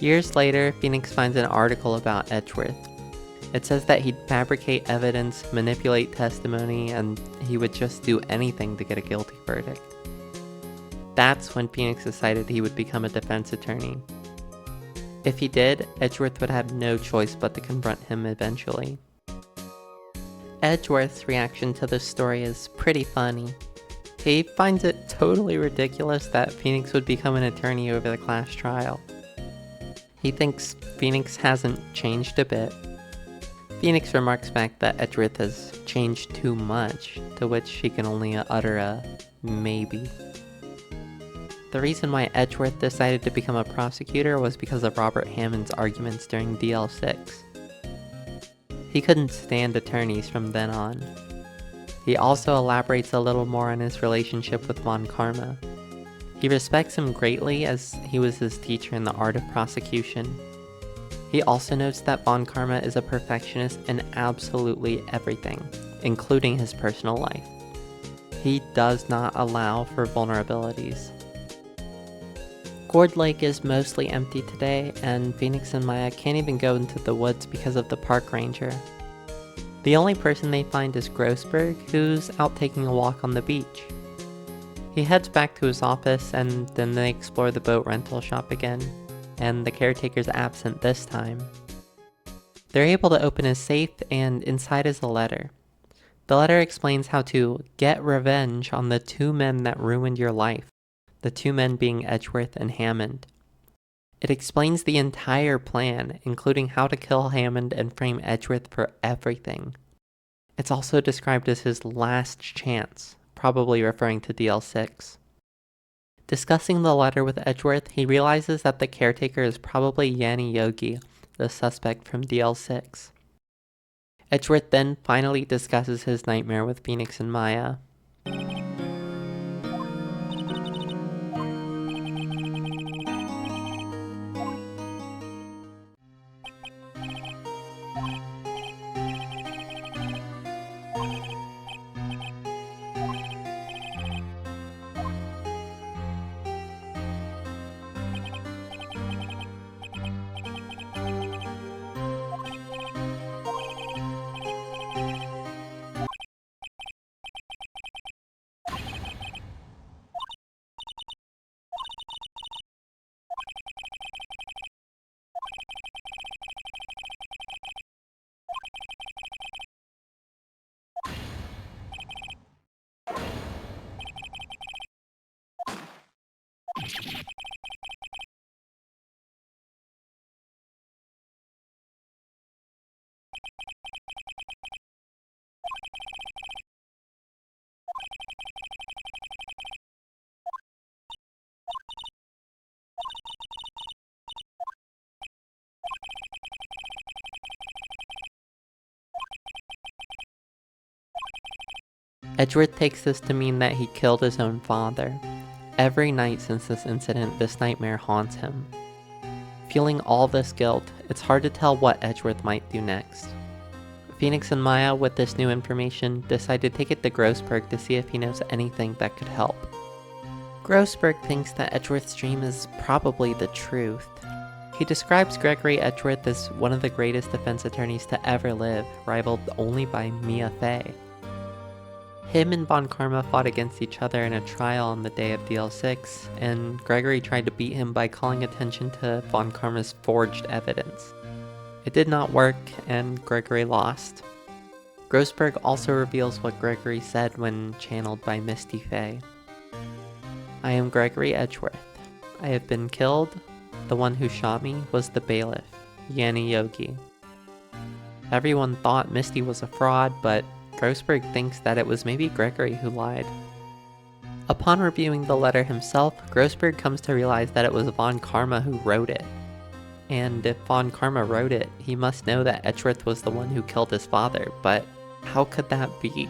Years later, Phoenix finds an article about Edgeworth. It says that he'd fabricate evidence, manipulate testimony, and he would just do anything to get a guilty verdict. That's when Phoenix decided he would become a defense attorney. If he did, Edgeworth would have no choice but to confront him eventually. Edgeworth's reaction to this story is pretty funny. He finds it totally ridiculous that Phoenix would become an attorney over the class trial. He thinks Phoenix hasn't changed a bit. Phoenix remarks back that Edgeworth has changed too much, to which he can only utter a maybe. The reason why Edgeworth decided to become a prosecutor was because of Robert Hammond's arguments during DL6. He couldn't stand attorneys from then on. He also elaborates a little more on his relationship with Von Karma. He respects him greatly as he was his teacher in the art of prosecution. He also notes that Von Karma is a perfectionist in absolutely everything, including his personal life. He does not allow for vulnerabilities. Gourd Lake is mostly empty today, and Phoenix and Maya can't even go into the woods because of the park ranger. The only person they find is Grossberg, who's out taking a walk on the beach. He heads back to his office, and then they explore the boat rental shop again, and the caretaker's absent this time. They're able to open his safe, and inside is a letter. The letter explains how to get revenge on the two men that ruined your life. The two men being Edgeworth and Hammond. It explains the entire plan, including how to kill Hammond and frame Edgeworth for everything. It's also described as his last chance, probably referring to DL6. Discussing the letter with Edgeworth, he realizes that the caretaker is probably Yanni Yogi, the suspect from DL6. Edgeworth then finally discusses his nightmare with Phoenix and Maya. Edgeworth takes this to mean that he killed his own father. Every night since this incident, this nightmare haunts him. Feeling all this guilt, it's hard to tell what Edgeworth might do next. Phoenix and Maya, with this new information, decide to take it to Grossberg to see if he knows anything that could help. Grossberg thinks that Edgeworth's dream is probably the truth. He describes Gregory Edgeworth as one of the greatest defense attorneys to ever live, rivaled only by Mia Fey. Him and Von Karma fought against each other in a trial on the day of DL6, and Gregory tried to beat him by calling attention to Von Karma's forged evidence. It did not work, and Gregory lost. Grossberg also reveals what Gregory said when channeled by Misty Fey. "I am Gregory Edgeworth. I have been killed. The one who shot me was the bailiff, Yanni Yogi." Everyone thought Misty was a fraud, but Grossberg thinks that it was maybe Gregory who lied. Upon reviewing the letter himself, Grossberg comes to realize that it was Von Karma who wrote it. And if Von Karma wrote it, he must know that Edgeworth was the one who killed his father, but how could that be?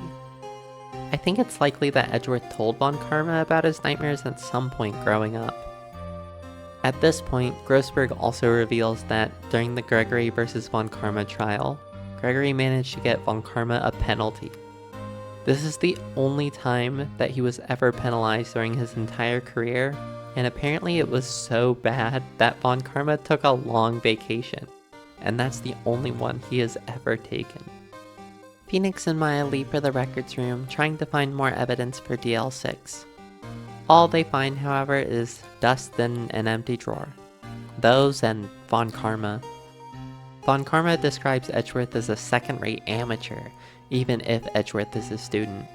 I think it's likely that Edgeworth told Von Karma about his nightmares at some point growing up. At this point, Grossberg also reveals that during the Gregory vs. Von Karma trial, Gregory managed to get Von Karma a penalty. This is the only time that he was ever penalized during his entire career, and apparently it was so bad that Von Karma took a long vacation, and that's the only one he has ever taken. Phoenix and Maya leave for the records room, trying to find more evidence for DL6. All they find, however, is dust in an empty drawer. Those and Von Karma. Von Karma describes Edgeworth as a second-rate amateur, even if Edgeworth is his student.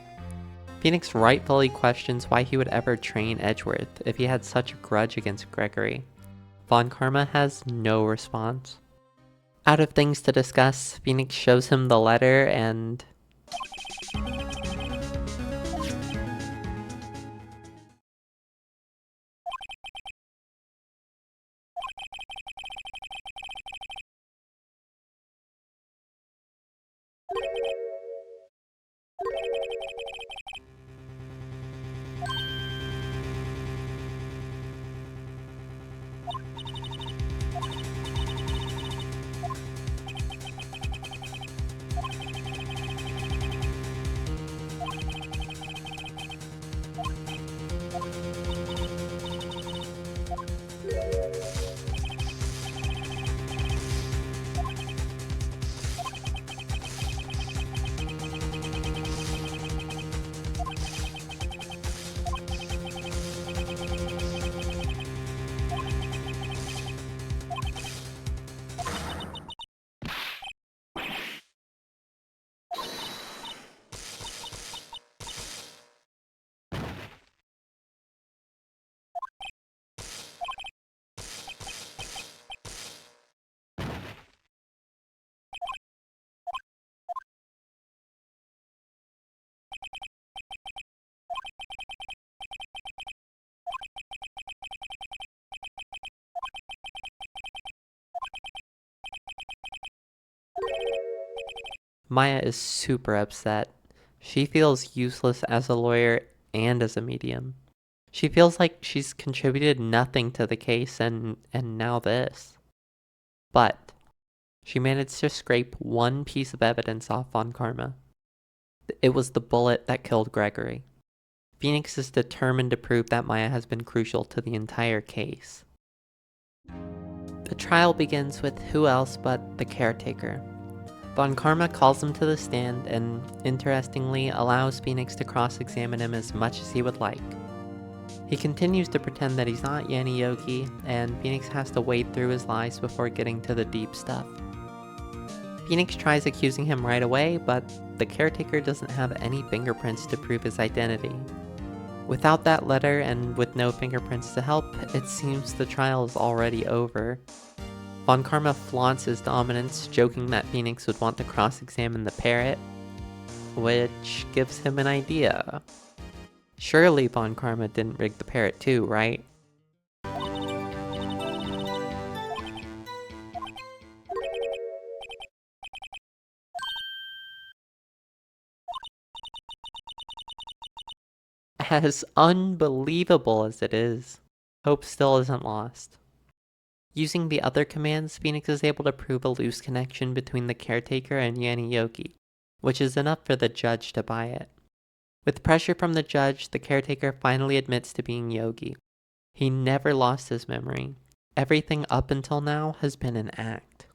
Phoenix rightfully questions why he would ever train Edgeworth if he had such a grudge against Gregory. Von Karma has no response. Out of things to discuss, Phoenix shows him the letter and... Maya is super upset. She feels useless as a lawyer and as a medium. She feels like she's contributed nothing to the case and now this. But she managed to scrape one piece of evidence off Von Karma. It was the bullet that killed Gregory. Phoenix is determined to prove that Maya has been crucial to the entire case. The trial begins with who else but the caretaker. Von Karma calls him to the stand and, interestingly, allows Phoenix to cross-examine him as much as he would like. He continues to pretend that he's not Yanni Yogi, and Phoenix has to wade through his lies before getting to the deep stuff. Phoenix tries accusing him right away, but the caretaker doesn't have any fingerprints to prove his identity. Without that letter and with no fingerprints to help, it seems the trial is already over. Von Karma flaunts his dominance, joking that Phoenix would want to cross-examine the parrot, which gives him an idea. Surely Von Karma didn't rig the parrot too, right? As unbelievable as it is, hope still isn't lost. Using the other commands, Phoenix is able to prove a loose connection between the caretaker and Yanni Yogi, which is enough for the judge to buy it. With pressure from the judge, the caretaker finally admits to being Yogi. He never lost his memory. Everything up until now has been an act.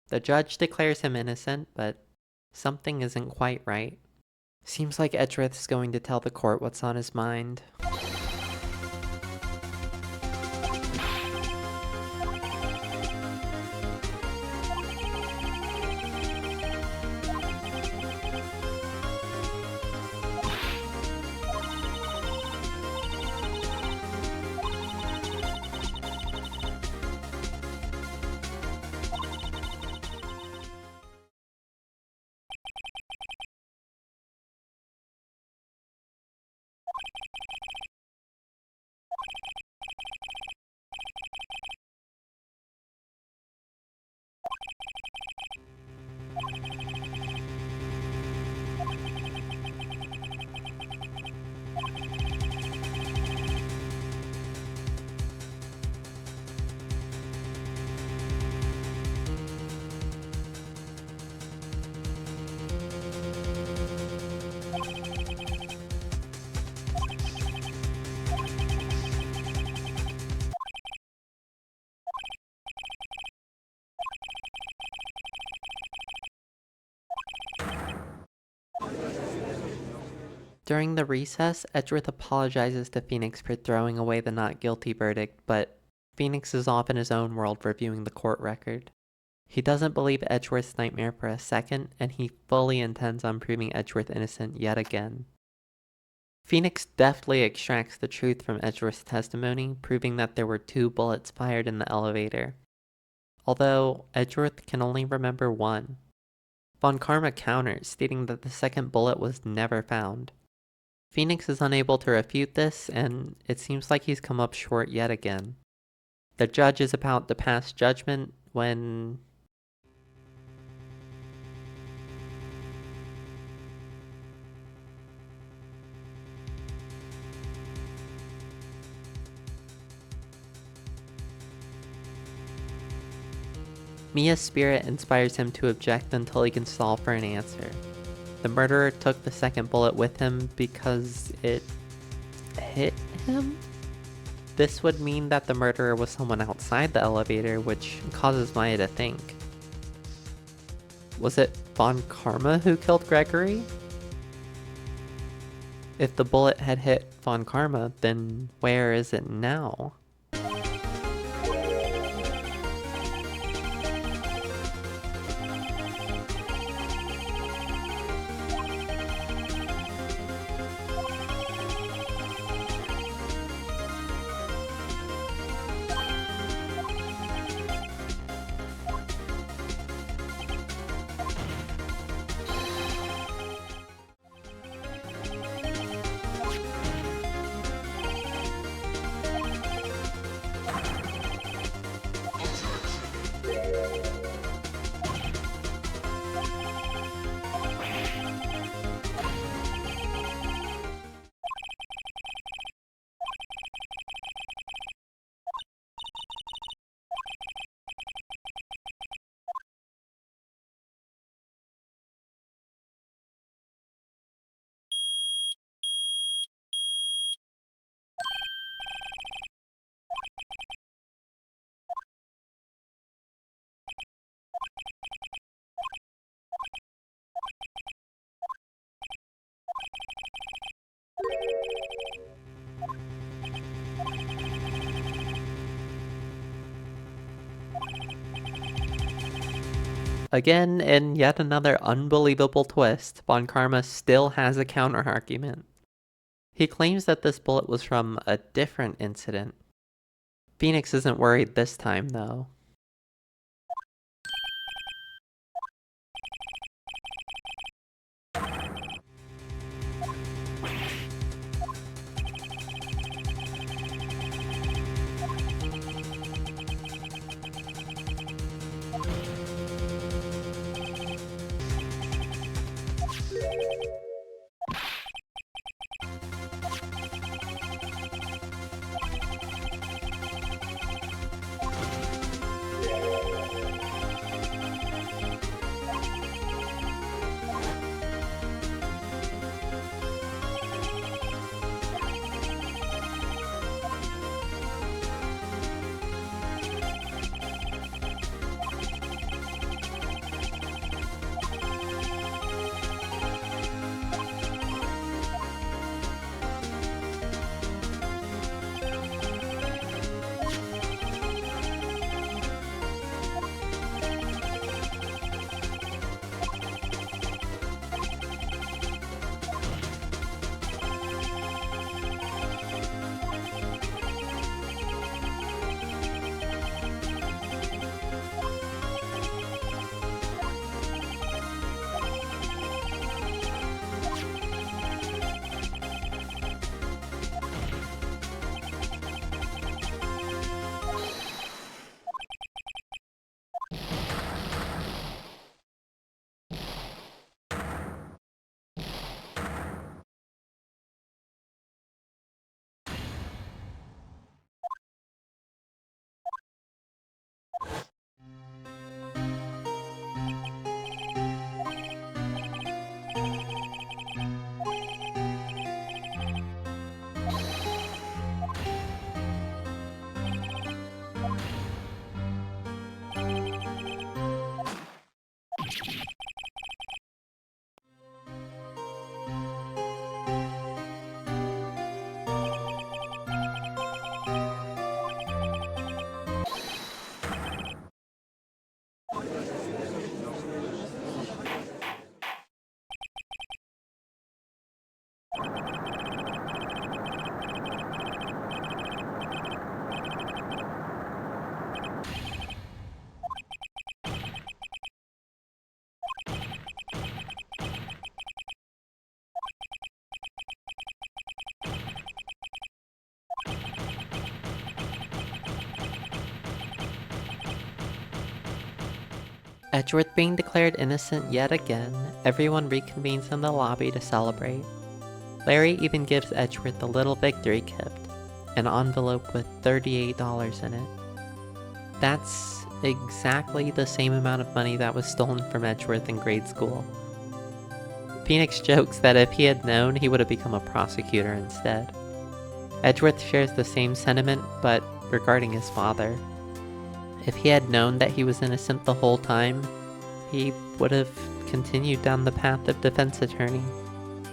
The judge declares him innocent, but something isn't quite right. Seems like Edgeworth's going to tell the court what's on his mind. During the recess, Edgeworth apologizes to Phoenix for throwing away the not guilty verdict, but Phoenix is off in his own world reviewing the court record. He doesn't believe Edgeworth's nightmare for a second, and he fully intends on proving Edgeworth innocent yet again. Phoenix deftly extracts the truth from Edgeworth's testimony, proving that there were 2 bullets fired in the elevator, although Edgeworth can only remember 1. Von Karma counters, stating that the second bullet was never found. Phoenix is unable to refute this, and it seems like he's come up short yet again. The judge is about to pass judgment when... Mia's spirit inspires him to object until he can stall for an answer. The murderer took the second bullet with him because it hit him? This would mean that the murderer was someone outside the elevator, which causes Maya to think. Was it Von Karma who killed Gregory? If the bullet had hit Von Karma, then where is it now? Again, in yet another unbelievable twist, Von Karma still has a counter-argument. He claims that this bullet was from a different incident. Phoenix isn't worried this time, though. Edgeworth being declared innocent yet again, everyone reconvenes in the lobby to celebrate. Larry even gives Edgeworth a little victory gift, an envelope with $38 in it. That's exactly the same amount of money that was stolen from Edgeworth in grade school. Phoenix jokes that if he had known, he would have become a prosecutor instead. Edgeworth shares the same sentiment, but regarding his father. If he had known that he was innocent the whole time, he would have continued down the path of defense attorney.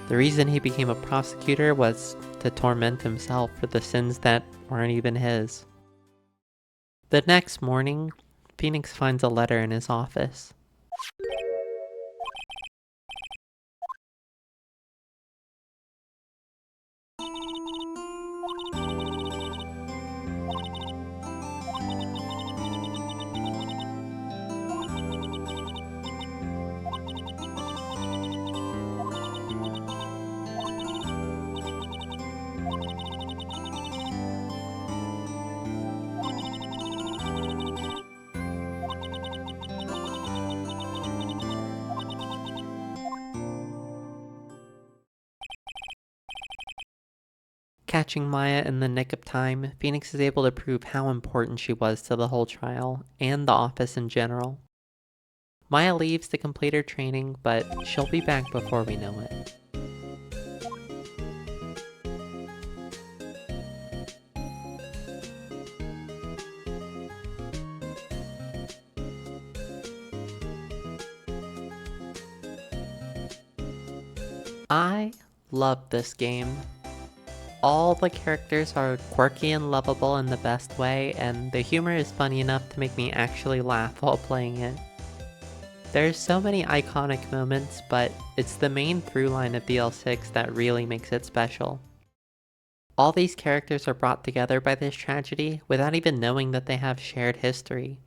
The reason he became a prosecutor was to torment himself for the sins that weren't even his. The next morning, Phoenix finds a letter in his office. Catching Maya in the nick of time, Phoenix is able to prove how important she was to the whole trial, and the office in general. Maya leaves to complete her training, but she'll be back before we know it. I love this game. All the characters are quirky and lovable in the best way, and the humor is funny enough to make me actually laugh while playing it. There's so many iconic moments, but it's the main through line of DL6 that really makes it special. All these characters are brought together by this tragedy without even knowing that they have shared history.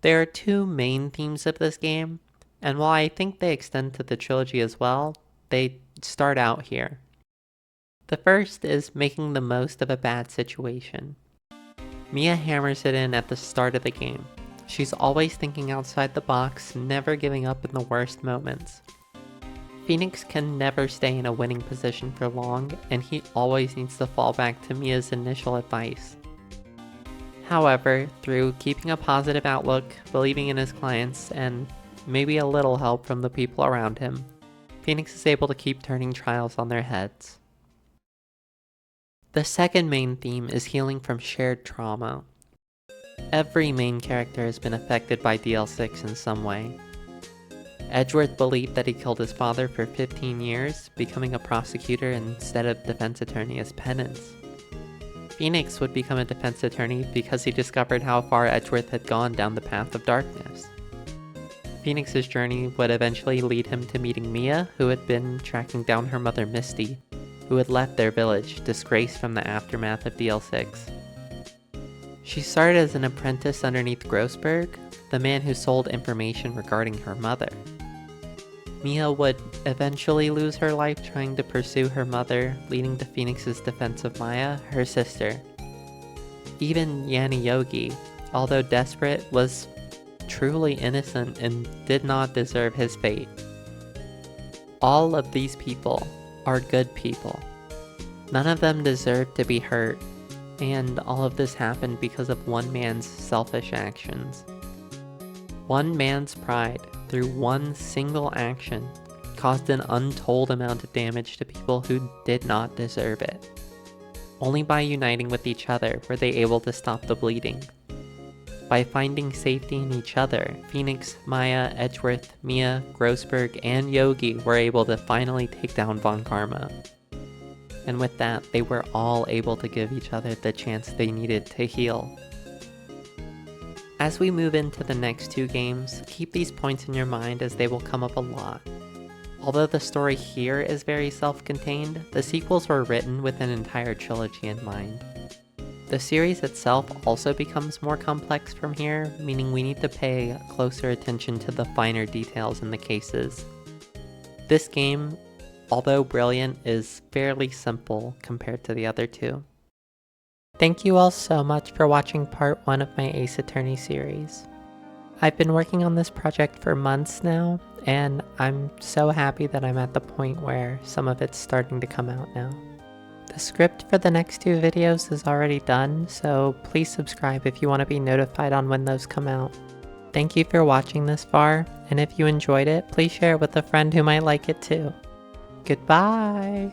There are two main themes of this game, and while I think they extend to the trilogy as well, they start out here. The first is making the most of a bad situation. Mia hammers it in at the start of the game. She's always thinking outside the box, never giving up in the worst moments. Phoenix can never stay in a winning position for long, and he always needs to fall back to Mia's initial advice. However, through keeping a positive outlook, believing in his clients, and maybe a little help from the people around him, Phoenix is able to keep turning trials on their heads. The second main theme is healing from shared trauma. Every main character has been affected by DL6 in some way. Edgeworth believed that he killed his father for 15 years, becoming a prosecutor instead of defense attorney as penance. Phoenix would become a defense attorney because he discovered how far Edgeworth had gone down the path of darkness. Phoenix's journey would eventually lead him to meeting Mia, who had been tracking down her mother Misty, who had left their village, disgraced from the aftermath of DL6. She started as an apprentice underneath Grossberg, the man who sold information regarding her mother. Mia would eventually lose her life trying to pursue her mother, leading to Phoenix's defense of Maya, her sister. Even Yanni Yogi, although desperate, was truly innocent and did not deserve his fate. All of these people are good people. None of them deserve to be hurt, and all of this happened because of one man's selfish actions. One man's pride, through one single action, caused an untold amount of damage to people who did not deserve it. Only by uniting with each other were they able to stop the bleeding. By finding safety in each other, Phoenix, Maya, Edgeworth, Mia, Grossberg, and Yogi were able to finally take down Von Karma. And with that, they were all able to give each other the chance they needed to heal. As we move into the next two games, keep these points in your mind as they will come up a lot. Although the story here is very self-contained, the sequels were written with an entire trilogy in mind. The series itself also becomes more complex from here, meaning we need to pay closer attention to the finer details in the cases. This game, although brilliant, is fairly simple compared to the other two. Thank you all so much for watching part 1 of my Ace Attorney series. I've been working on this project for months now, and I'm so happy that I'm at the point where some of it's starting to come out now. The script for the next two videos is already done, so please subscribe if you want to be notified on when those come out. Thank you for watching this far, and if you enjoyed it, please share it with a friend who might like it too. Goodbye!